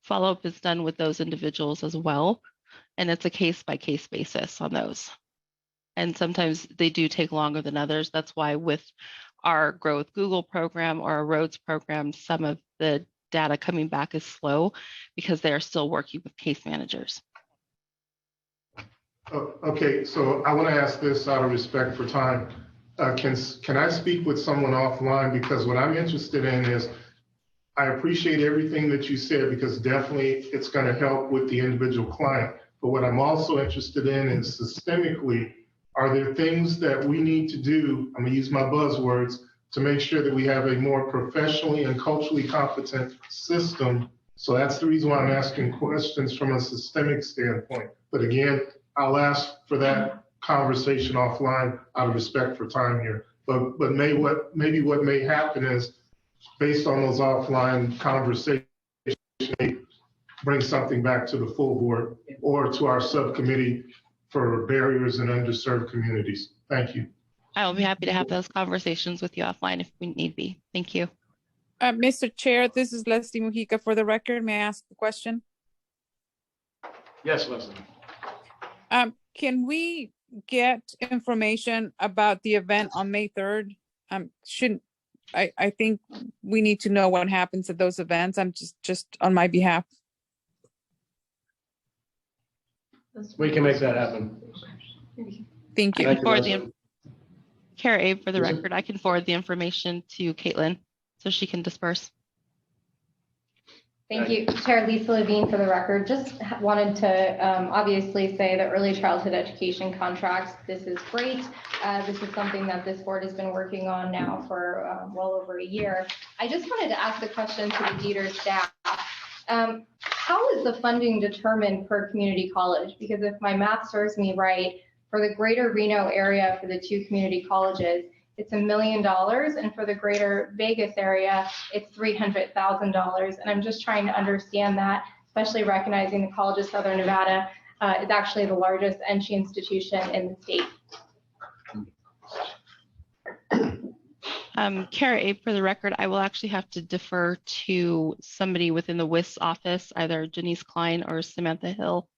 Follow-up is done with those individuals as well. And it's a case-by-case basis on those. And sometimes they do take longer than others. That's why with our Grow with Google program or our Roads program, some of the data coming back is slow because they are still working with case managers. Okay, so I want to ask this out of respect for time. Can I speak with someone offline? Because what I'm interested in is, I appreciate everything that you said, because definitely it's going to help with the individual client. But what I'm also interested in is systemically, are there things that we need to do, I'm going to use my buzzwords, to make sure that we have a more professionally and culturally competent system? So that's the reason why I'm asking questions from a systemic standpoint. But again, I'll ask for that conversation offline out of respect for time here. But maybe what may happen is, based on those offline conversations, bring something back to the full board or to our subcommittee for barriers in underserved communities. Thank you. I will be happy to have those conversations with you offline if we need be. Thank you. Mr. Chair, this is Leslie Mujica for the record. May I ask a question? Yes, Leslie. Can we get information about the event on May 3rd? I think we need to know what happens at those events. I'm just on my behalf. We can make that happen. Thank you. Kara Abe, for the record, I can forward the information to Caitlin so she can disperse. Thank you, Chair Lisa Levine, for the record. Just wanted to obviously say that early childhood education contracts, this is great. This is something that this board has been working on now for well over a year. I just wanted to ask the question to the Dieter staff. How is the funding determined per community college? Because if my math serves me right, for the greater Reno area, for the 2 community colleges, it's $1 million, and for the greater Vegas area, it's $300,000. And I'm just trying to understand that, especially recognizing the College of Southern Nevada is actually the largest NC institution in the state. Kara Abe, for the record, I will actually have to defer to somebody within the WIS office, either Janice Klein or Samantha Hill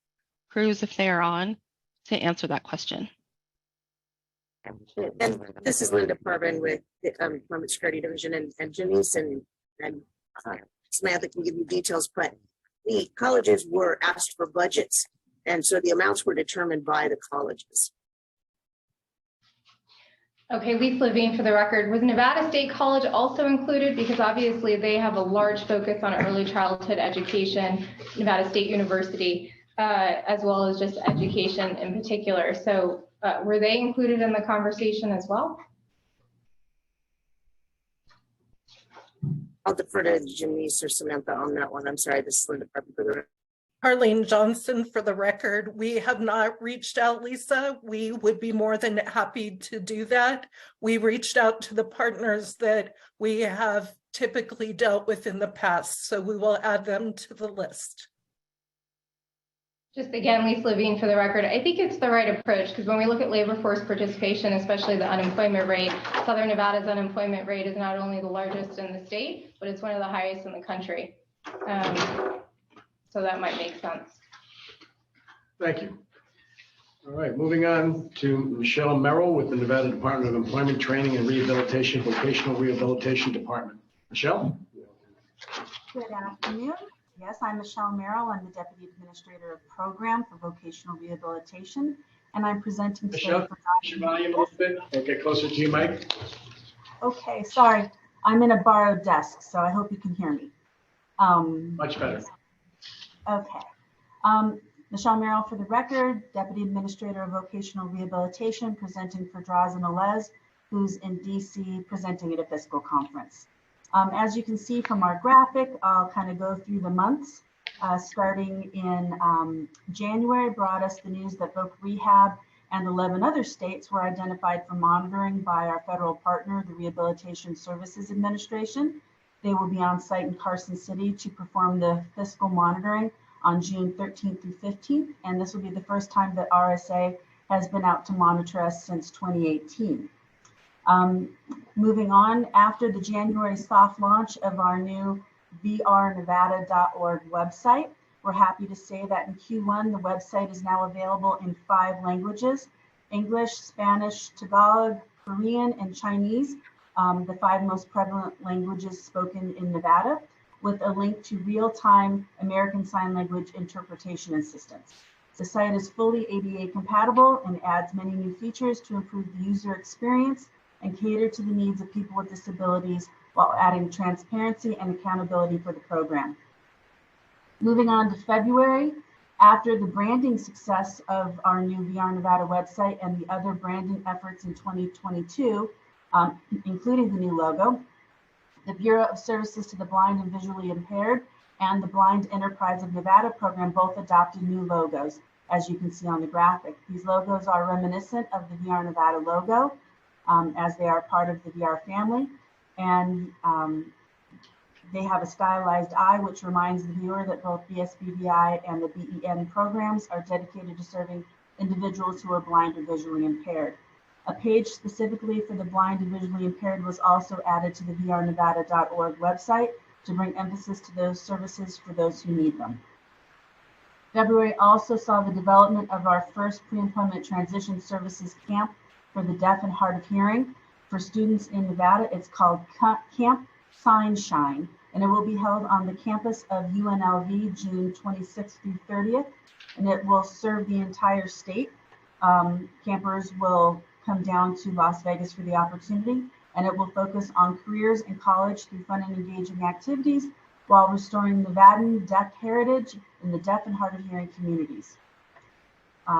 Cruz, if they are on, to answer that question. And this is Linda Parvin with the Employment Security Division, and Janice and Samantha can give you details, but the colleges were asked for budgets, and so the amounts were determined by the colleges. Okay, Lisa Levine for the record. Was Nevada State College also included? Because obviously they have a large focus on early childhood education, Nevada State University, as well as just education in particular. So were they included in the conversation as well? I'll defer to Janice or Samantha on that one. I'm sorry, this is Linda Pepper for the Harleen Johnson for the record. We have not reached out, Lisa. We would be more than happy to do that. We reached out to the partners that we have typically dealt with in the past, so we will add them to the list. Just again, Lisa Levine for the record. I think it's the right approach because when we look at labor force participation, especially the unemployment rate, Southern Nevada's unemployment rate is not only the largest in the state, but it's one of the highest in the country. So that might make sense. Thank you. All right, moving on to Michelle Merrill with the Nevada Department of Employment, Training and Rehabilitation, Vocational Rehabilitation Department. Michelle? Good afternoon. Yes, I'm Michelle Merrill. I'm the Deputy Administrator of Program for Vocational Rehabilitation, and I'm presenting today. Michelle, push your volume a little bit or get closer to your mic. Okay, sorry. I'm in a borrowed desk, so I hope you can hear me. Much better. Okay. Michelle Merrill for the record, Deputy Administrator of Vocational Rehabilitation, presenting for Drazen Alez, who's in DC presenting at a fiscal conference. As you can see from our graphic, I'll kind of go through the months. Starting in January, brought us the news that Voc Rehab and 11 other states were identified for monitoring by our federal partner, the Rehabilitation Services Administration. They will be on site in Carson City to perform the fiscal monitoring on June 13th through 15th. And this will be the first time that RSA has been out to monitor us since 2018. Moving on, after the January soft launch of our new vrnevada.org website, we're happy to say that in Q1, the website is now available in 5 languages: English, Spanish, Tagalog, Korean, and Chinese. The 5 most prevalent languages spoken in Nevada, with a link to real-time American Sign Language interpretation assistance. The site is fully ADA compatible and adds many new features to improve the user experience and cater to the needs of people with disabilities while adding transparency and accountability for the program. Moving on to February, after the branding success of our new VR Nevada website and the other branding efforts in 2022, including the new logo, the Bureau of Services to the Blind and Visually Impaired and the Blind Enterprise of Nevada program both adopted new logos, as you can see on the graphic. These logos are reminiscent of the VR Nevada logo, as they are part of the VR family. And they have a stylized eye, which reminds the viewer that both BSBVI and the BEN programs are dedicated to serving individuals who are blind or visually impaired. A page specifically for the blind and visually impaired was also added to the vrnevada.org website to bring emphasis to those services for those who need them. February also saw the development of our first pre-employment transition services camp for the deaf and hard of hearing. For students in Nevada, it's called Camp Shine, and it will be held on the campus of UNLV June 26th through 30th, and it will serve the entire state. Campers will come down to Las Vegas for the opportunity, and it will focus on careers in college through fun and engaging activities while restoring Nevadan deaf heritage in the deaf and hard of hearing communities.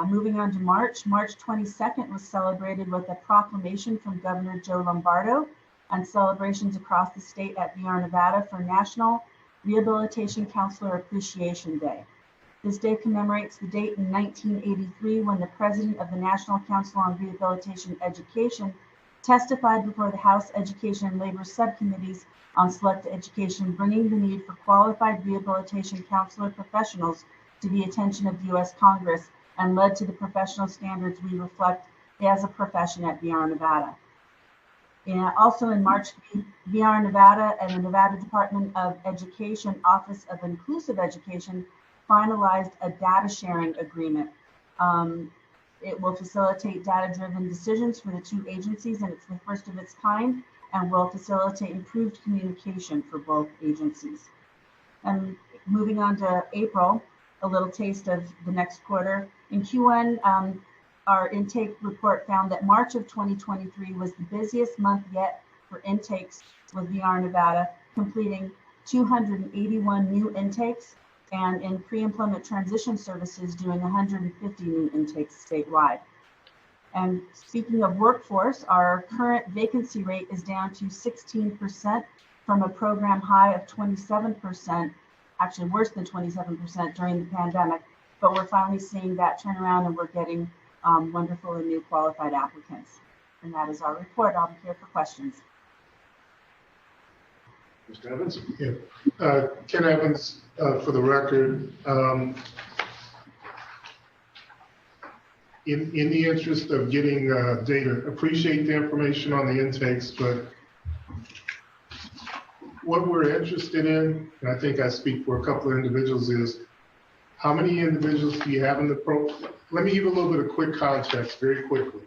Moving on to March 22nd was celebrated with a proclamation from Governor Joe Lombardo and celebrations across the state at VR Nevada for National Rehabilitation Counselor Appreciation Day. This day commemorates the date in 1983 when the president of the National Council on Rehabilitation Education testified before the House Education and Labor Subcommittees on Select Education, bringing the need for qualified rehabilitation counselor professionals to the attention of the U.S. Congress, and led to the professional standards we reflect as a profession at VR Nevada. And also in March, VR Nevada and the Nevada Department of Education Office of Inclusive Education finalized a data sharing agreement. It will facilitate data-driven decisions for the 2 agencies, and it's the first of its kind, and will facilitate improved communication for both agencies. And moving on to April, a little taste of the next quarter. In Q1, our intake report found that March of 2023 was the busiest month yet for intakes with VR Nevada, completing 281 new intakes, and in pre-employment transition services doing 150 new intakes statewide. And speaking of workforce, our current vacancy rate is down to 16% from a program high of 27%, actually worse than 27% during the pandemic. But we're finally seeing that turn around and we're getting wonderful and new qualified applicants. And that is our report. I'll be here for questions. Mr. Evans? Yeah. Ken Evans, for the record. In the interest of getting data, appreciate the information on the intakes, but what we're interested in, and I think I speak for a couple of individuals, is how many individuals do you have in the program? Let me give a little bit of quick context very quickly.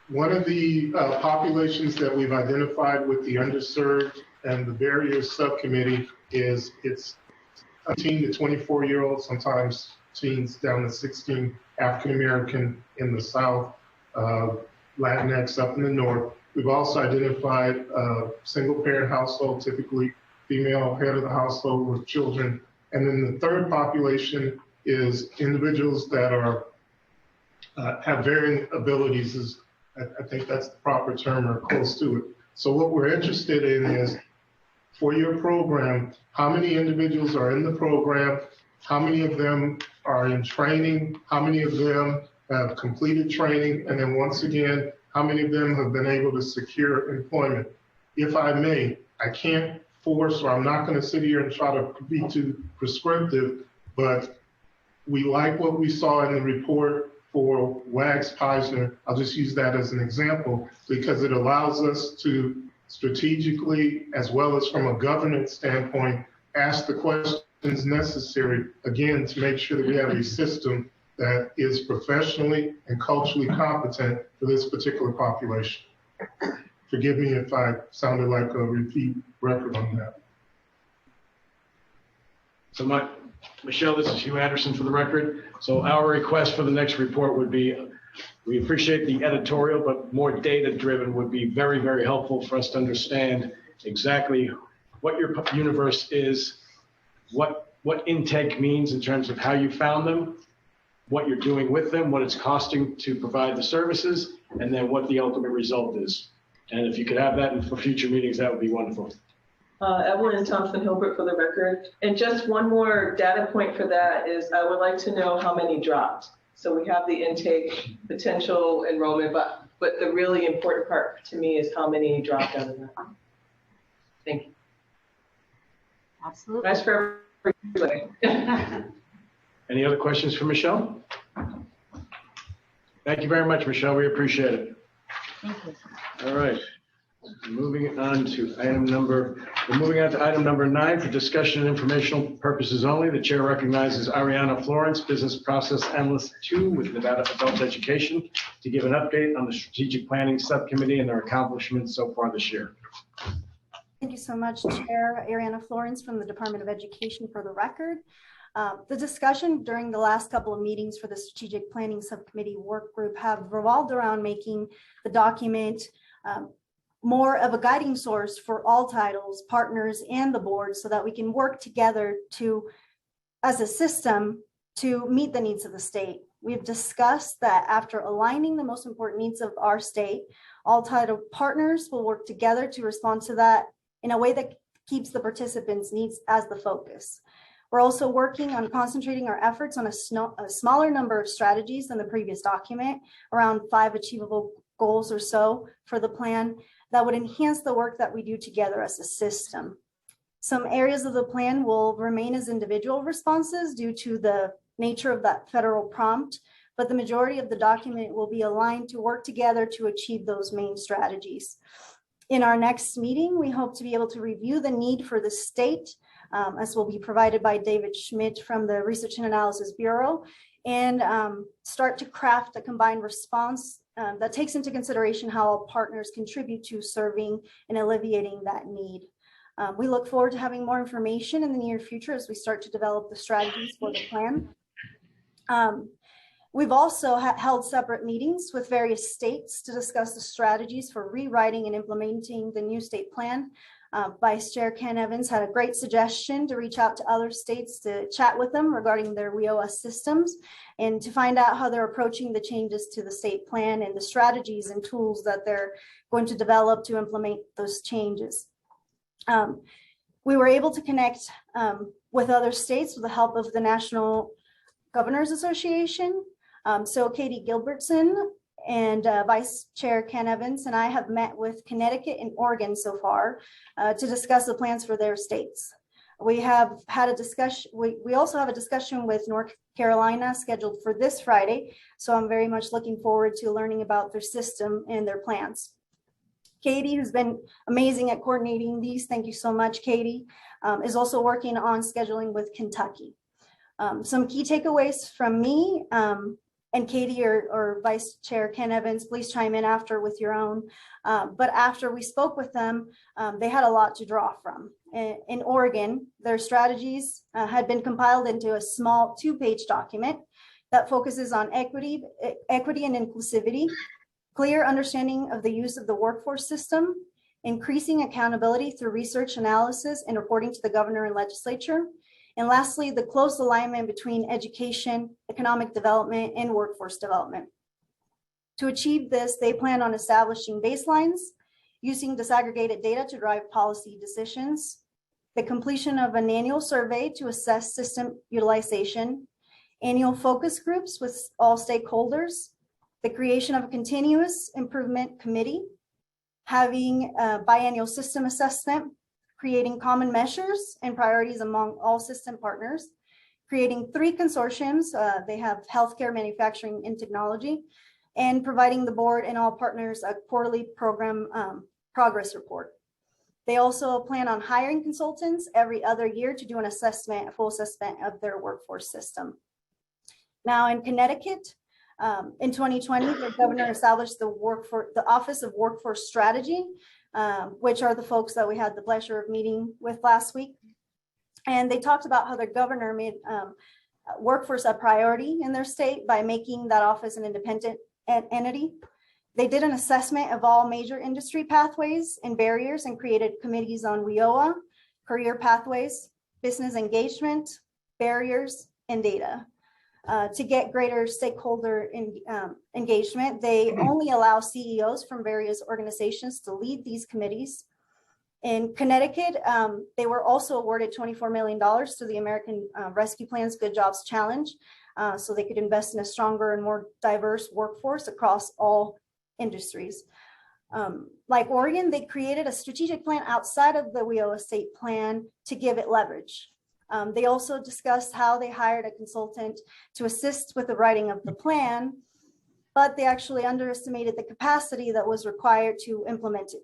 One of the populations that we've identified with the underserved and the barriers subcommittee is it's 18 to 24-year-olds, sometimes teens down to 16, African-American in the South, Latinx up in the North. We've also identified a single-parent household, typically female head of the household with children. And then the third population is individuals that are have varying abilities, I think that's the proper term or close to it. So what we're interested in is, for your program, how many individuals are in the program, how many of them are in training, how many of them have completed training, and then once again, how many of them have been able to secure employment. If I may, I can't force, or I'm not going to sit here and try to be too prescriptive, but we like what we saw in the report for Wags Peisner. I'll just use that as an example because it allows us to strategically, as well as from a governance standpoint, ask the questions necessary, again, to make sure that we have a system that is professionally and culturally competent for this particular population. Forgive me if I sounded like a repeat record on that. So Michelle, this is Hugh Anderson for the record. So our request for the next report would be, we appreciate the editorial, but more data-driven would be very, very helpful for us to understand exactly what your universe is, what intake means in terms of how you found them, what you're doing with them, what it's costing to provide the services, and then what the ultimate result is. And if you could have that for future meetings, that would be wonderful. Evelyn Thompson-Hilbert for the record. And just one more data point for that is I would like to know how many dropped. So we have the intake, potential enrollment, but the really important part to me is how many dropped out of that. Thank you. Absolutely. Nice for everybody. Any other questions for Michelle? Thank you very much, Michelle. We appreciate it. Thank you. All right. Moving on to item number 9 for discussion and informational purposes only. The chair recognizes Ariana Florence, Business Process Analyst 2 with Nevada Adult Education, to give an update on the Strategic Planning Subcommittee and their accomplishments so far this year. Thank you so much, Chair. Ariana Florence from the Department of Education for the record. The discussion during the last couple of meetings for the Strategic Planning Subcommittee work group have revolved around making the document more of a guiding source for all titles, partners, and the board so that we can work together as a system to meet the needs of the state. We've discussed that after aligning the most important needs of our state, all title partners will work together to respond to that in a way that keeps the participants' needs as the focus. We're also working on concentrating our efforts on a smaller number of strategies than the previous document, around 5 achievable goals or so for the plan that would enhance the work that we do together as a system. Some areas of the plan will remain as individual responses due to the nature of that federal prompt, but the majority of the document will be aligned to work together to achieve those main strategies. In our next meeting, we hope to be able to review the need for the state, as will be provided by David Schmidt from the Research and Analysis Bureau, and start to craft a combined response that takes into consideration how all partners contribute to serving and alleviating that need. We look forward to having more information in the near future as we start to develop the strategies for the plan. We've also held separate meetings with various states to discuss the strategies for rewriting and implementing the new state plan. Vice Chair Ken Evans had a great suggestion to reach out to other states to chat with them regarding their WIOA systems and to find out how they're approaching the changes to the state plan and the strategies and tools that they're going to develop to implement those changes. We were able to connect with other states with the help of the National Governors Association. So Katie Gilbertson and Vice Chair Ken Evans and I have met with Connecticut and Oregon so far to discuss the plans for their states. We have had a discussion, we also have a discussion with North Carolina scheduled for this Friday. So I'm very much looking forward to learning about their system and their plans. Katie, who's been amazing at coordinating these, thank you so much, Katie, is also working on scheduling with Kentucky. Some key takeaways from me, and Katie or Vice Chair Ken Evans, please chime in after with your own. But after we spoke with them, they had a lot to draw from. In Oregon, their strategies had been compiled into a small 2-page document that focuses on equity and inclusivity, clear understanding of the use of the workforce system, increasing accountability through research analysis and reporting to the governor and legislature, and lastly, the close alignment between education, economic development, and workforce development. To achieve this, they plan on establishing baselines, using disaggregated data to drive policy decisions, the completion of an annual survey to assess system utilization, annual focus groups with all stakeholders, the creation of a continuous improvement committee, having a biannual system assessment, creating common measures and priorities among all system partners, creating 3 consortiums. They have healthcare, manufacturing, and technology, and providing the board and all partners a quarterly program progress report. They also plan on hiring consultants every other year to do an assessment, a full assessment of their workforce system. Now in Connecticut, in 2020, the governor established the Office of Workforce Strategy, which are the folks that we had the pleasure of meeting with last week. And they talked about how their governor made workforce a priority in their state by making that office an independent entity. They did an assessment of all major industry pathways and barriers and created committees on WIOA, career pathways, business engagement, barriers, and data. To get greater stakeholder engagement, they only allow CEOs from various organizations to lead these committees. In Connecticut, they were also awarded $24 million through the American Rescue Plan's Good Jobs Challenge, so they could invest in a stronger and more diverse workforce across all industries. Like Oregon, they created a strategic plan outside of the WIOA state plan to give it leverage. They also discussed how they hired a consultant to assist with the writing of the plan, but they actually underestimated the capacity that was required to implement it.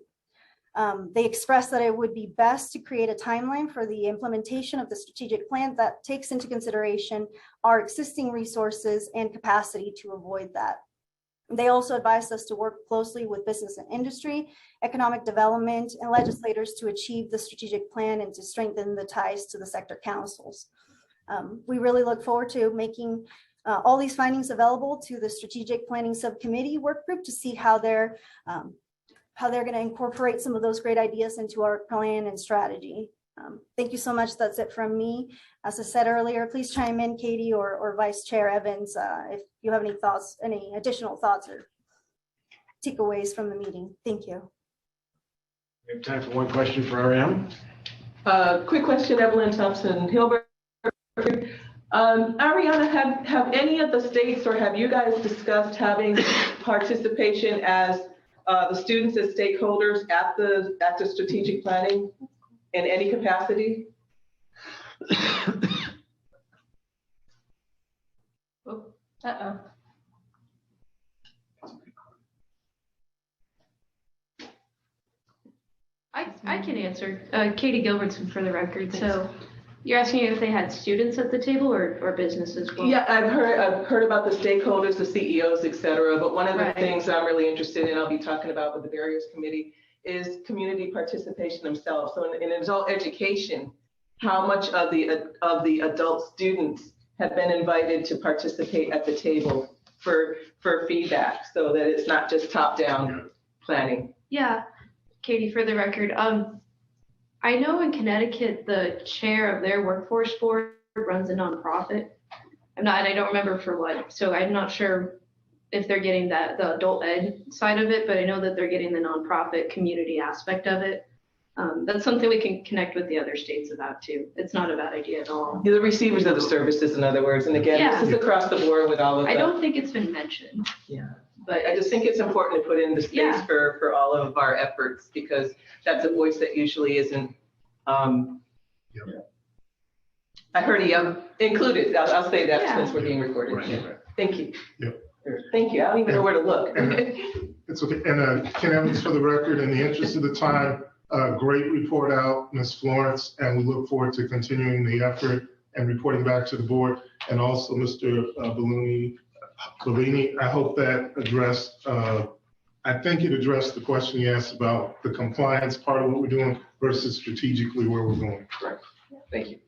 They expressed that it would be best to create a timeline for the implementation of the strategic plan that takes into consideration our existing resources and capacity to avoid that. They also advised us to work closely with business and industry, economic development, and legislators to achieve the strategic plan and to strengthen the ties to the sector councils. We really look forward to making all these findings available to the Strategic Planning Subcommittee work group to see how they're going to incorporate some of those great ideas into our plan and strategy. Thank you so much. That's it from me. As I said earlier, please chime in, Katie or Vice Chair Evans, if you have any thoughts, any additional thoughts or takeaways from the meeting. Thank you. We have time for one question for REM. Quick question, Evelyn Thompson-Hilbert. Ariana, have any of the states or have you guys discussed having participation as the students as stakeholders at the strategic planning in any capacity? I can answer. Katie Gilbertson for the record. So you're asking if they had students at the table or businesses? Well? Yeah, I've heard about the stakeholders, the CEOs, et cetera. But one of the things I'm really interested in, I'll be talking about with the Barriers Committee, is community participation themselves. So in adult education, how much of the adult students have been invited to participate at the table for feedback so that it's not just top-down planning. Yeah, Katie, for the record, I know in Connecticut, the chair of their workforce board runs a nonprofit. I don't remember for what, so I'm not sure if they're getting the adult ed side of it, but I know that they're getting the nonprofit community aspect of it. That's something we can connect with the other states about too. It's not a bad idea at all. The receivers of the services, in other words, and again, Yeah. this is across the board with all of I them. don't think it's been mentioned. Yeah, but I just think it's important to put in the space Yeah. for all of our efforts, because that's a voice that usually isn't, I heard included. I'll say that Yeah. since we're being recorded. Right. Thank you. Yep. Thank you. I don't even know where to look. It's okay. And Ken Evans, for the record, in the interest of the time, great report out, Ms. Florence, and we look forward to continuing the effort and reporting back to the board. And also Mr. Bellini, I hope that addressed, I think it addressed the question you asked about the compliance part of what we're doing versus strategically where we're going. Correct. Thank you.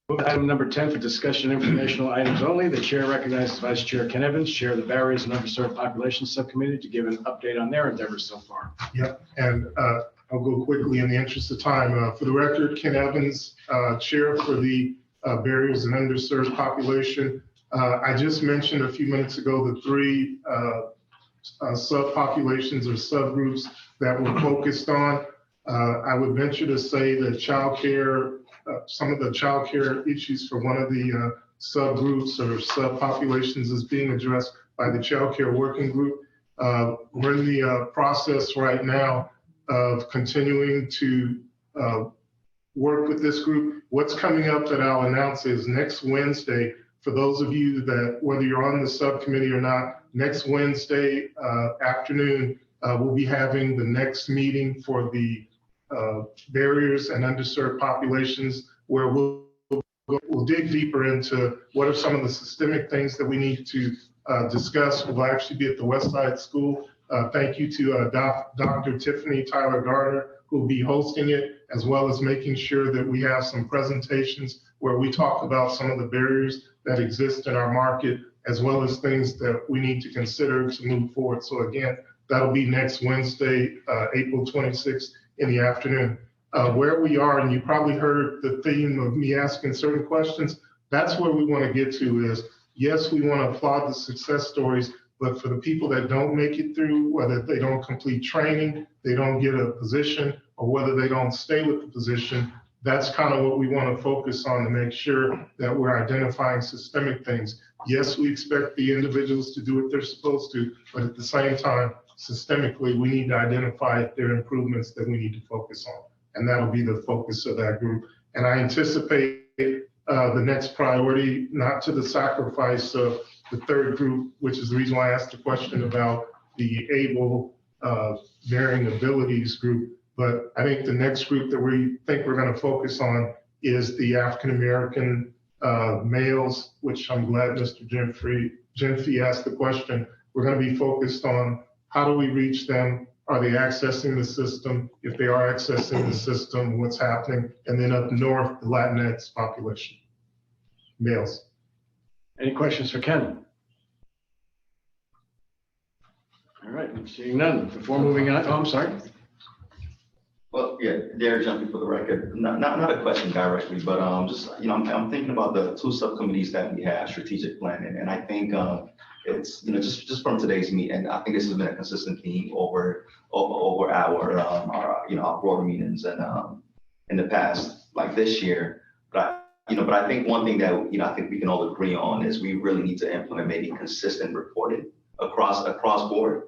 Move to item number 10 for discussion informational items only. The chair recognizes Vice Chair Ken Evans, Chair of the Barriers and Underserved Population Subcommittee, to give an update on their endeavors so far. Yep, and I'll go quickly in the interest of time. For the record, Ken Evans, Chair for the Barriers and Underserved Population. I just mentioned a few minutes ago the three subpopulations or subgroups that we're focused on. I would venture to say that childcare, some of the childcare issues for one of the subgroups or subpopulations is being addressed by the childcare working group. We're in the process right now of continuing to work with this group. What's coming up that I'll announce is next Wednesday, for those of you that, whether you're on the subcommittee or not, next Wednesday afternoon, we'll be having the next meeting for the barriers and underserved populations, where we'll dig deeper into what are some of the systemic things that we need to discuss. We'll actually be at the Westside School. Thank you to Dr. Tiffany Tyler Gardner, who will be hosting it, as well as making sure that we have some presentations where we talk about some of the barriers that exist in our market, as well as things that we need to consider to move forward. So again, that'll be next Wednesday, April 26th in the afternoon. Where we are, and you probably heard the theme of me asking certain questions, that's where we want to get to is, yes, we want to applaud the success stories, but for the people that don't make it through, whether they don't complete training, they don't get a position, or whether they don't stay with the position, that's kind of what we want to focus on to make sure that we're identifying systemic things. Yes, we expect the individuals to do what they're supposed to, but at the same time, systemically, we need to identify if there are improvements that we need to focus on. And that'll be the focus of that group. And I anticipate the next priority, not to the sacrifice of the third group, which is the reason why I asked the question about the able varying abilities group. But I think the next group that we think we're going to focus on is the African-American males, which I'm glad Mr. Genfee asked the question. We're going to be focused on how do we reach them? Are they accessing the system? If they are accessing the system, what's happening? And then up north, the Latinx population, males. Any questions for Ken? All right, I'm seeing none. Before moving on, I'm sorry. Well, yeah, Derek Jumpy for the record. Not a question directly, but just, I'm thinking about the two subcommittees that we have, strategic planning, and I think it's, just from today's meeting, I think this has been a consistent theme over our board meetings and in the past, like this year. But I think one thing that I think we can all agree on is we really need to implement maybe consistent reporting across board,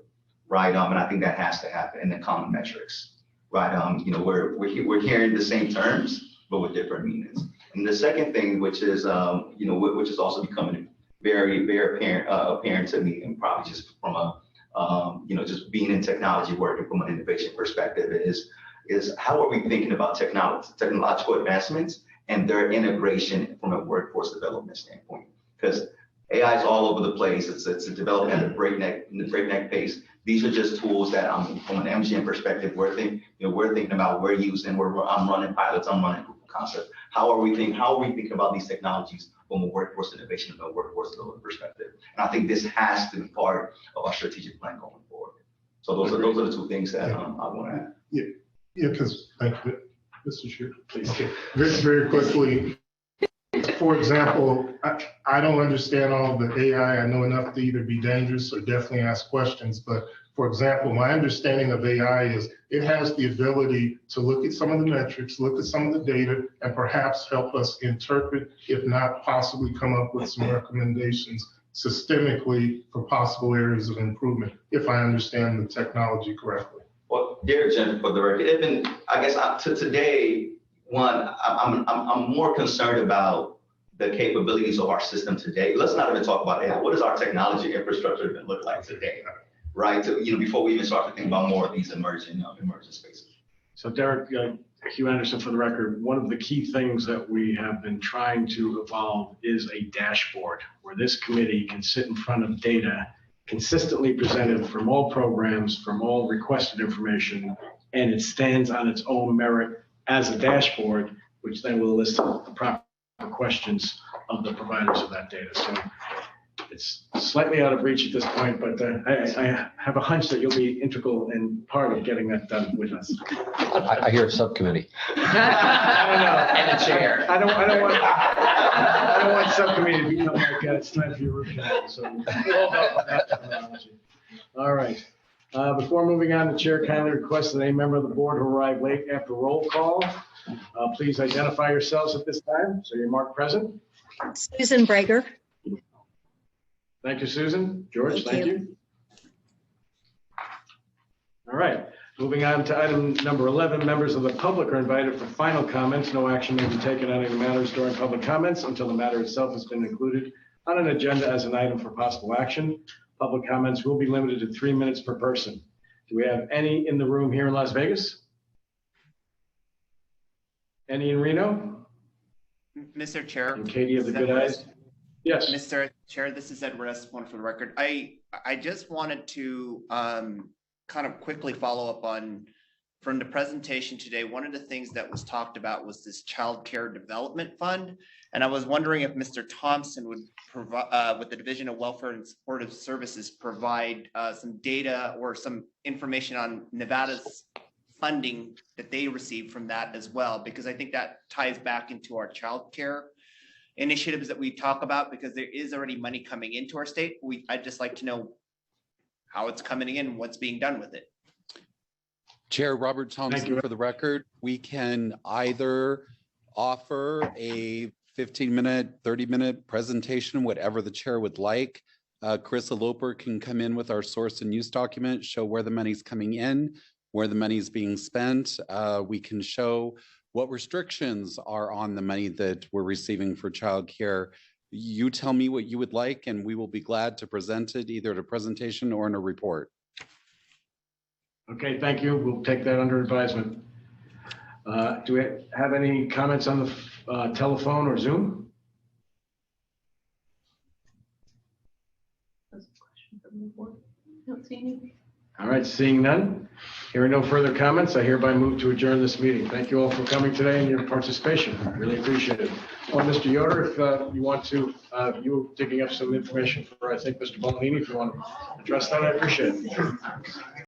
right? And I think that has to happen in the common metrics. Right, we're hearing the same terms, but with different meanings. And the second thing, which is which is also becoming very, very apparent to me, and probably just from a just being in technology, working from an innovation perspective, is how are we thinking about technological advancements and their integration from a workforce development standpoint? Because AI is all over the place. It's developing at a breakneck pace. These are just tools that from an MGM perspective, we're thinking about, we're using, I'm running pilots, I'm running concept. How are we thinking about these technologies from a workforce innovation and a workforce development perspective? And I think this has to be part of our strategic plan going forward. So those are the two things that I want to add. Yeah, because, thank you, Mr. Chair. Please. Okay. Very quickly, for example, I don't understand all of the AI. I know enough to either be dangerous or definitely ask questions. But for example, my understanding of AI is it has the ability to look at some of the metrics, look at some of the data, and perhaps help us interpret, if not possibly come up with some recommendations systemically for possible areas of improvement, if I understand the technology correctly. Well, dear Jen, for the record, even I guess to today, I'm more concerned about the capabilities of our system today. Let's not even talk about AI. What does our technology infrastructure even look like today, right? Before we even start to think about more of these emerging spaces. So Derek, Hugh Anderson for the record, one of the key things that we have been trying to evolve is a dashboard where this committee can sit in front of data consistently presented from all programs, from all requested information, and it stands on its own merit as a dashboard, which then will list the proper questions of the providers of that data. So it's slightly out of reach at this point, but I have a hunch that you'll be integral and part of getting that done with us. I hear a subcommittee. I don't know. And a chair. I don't want subcommittee to become like it's time for your root canal. So we'll all help on that terminology. All right. Before moving on, the chair kindly requests that any member of the board who arrived late after roll call, please identify yourselves at this time. So you're marked present. Susan Brager. Thank you, Susan. George, thank you. All right. Moving on to item number 11, members of the public are invited for final comments. No action may be taken on any matters during public comments until the matter itself has been included on an agenda as an item for possible action. Public comments will be limited to 3 minutes per person. Do we have any in the room here in Las Vegas? Any in Reno? Mr. Chair. And Katie of the good eyes? Yes. Mr. Chair, this is Ed Respond for the record. I just wanted to kind of quickly follow up on from the presentation today. One of the things that was talked about was this Child Care Development Fund. And I was wondering if Mr. Thompson would provide, with the Division of Welfare and Supportive Services, provide some data or some information on Nevada's funding that they received from that as well, because I think that ties back into our child care initiatives that we talk about, because there is already money coming into our state. I'd just like to know how it's coming in, what's being done with it. Chair Robert Thompson for the record. We can either offer a 15-minute, 30-minute presentation, whatever the chair would like. Carissa Loper can come in with our source and use document, show where the money's coming in, where the money's being spent. We can show what restrictions are on the money that we're receiving for childcare. You tell me what you would like, and we will be glad to present it either at a presentation or in a report. Okay, thank you. We'll take that under advisement. Do we have any comments on the telephone or Zoom? Don't see any. All right, seeing none. Hearing no further comments, I hereby move to adjourn this meeting. Thank you all for coming today and your participation. Really appreciate it. Well, Mr. Yoder, if you want to, you were digging up some information for, I think, Mr. Bolanini, if you want to address that, I appreciate it.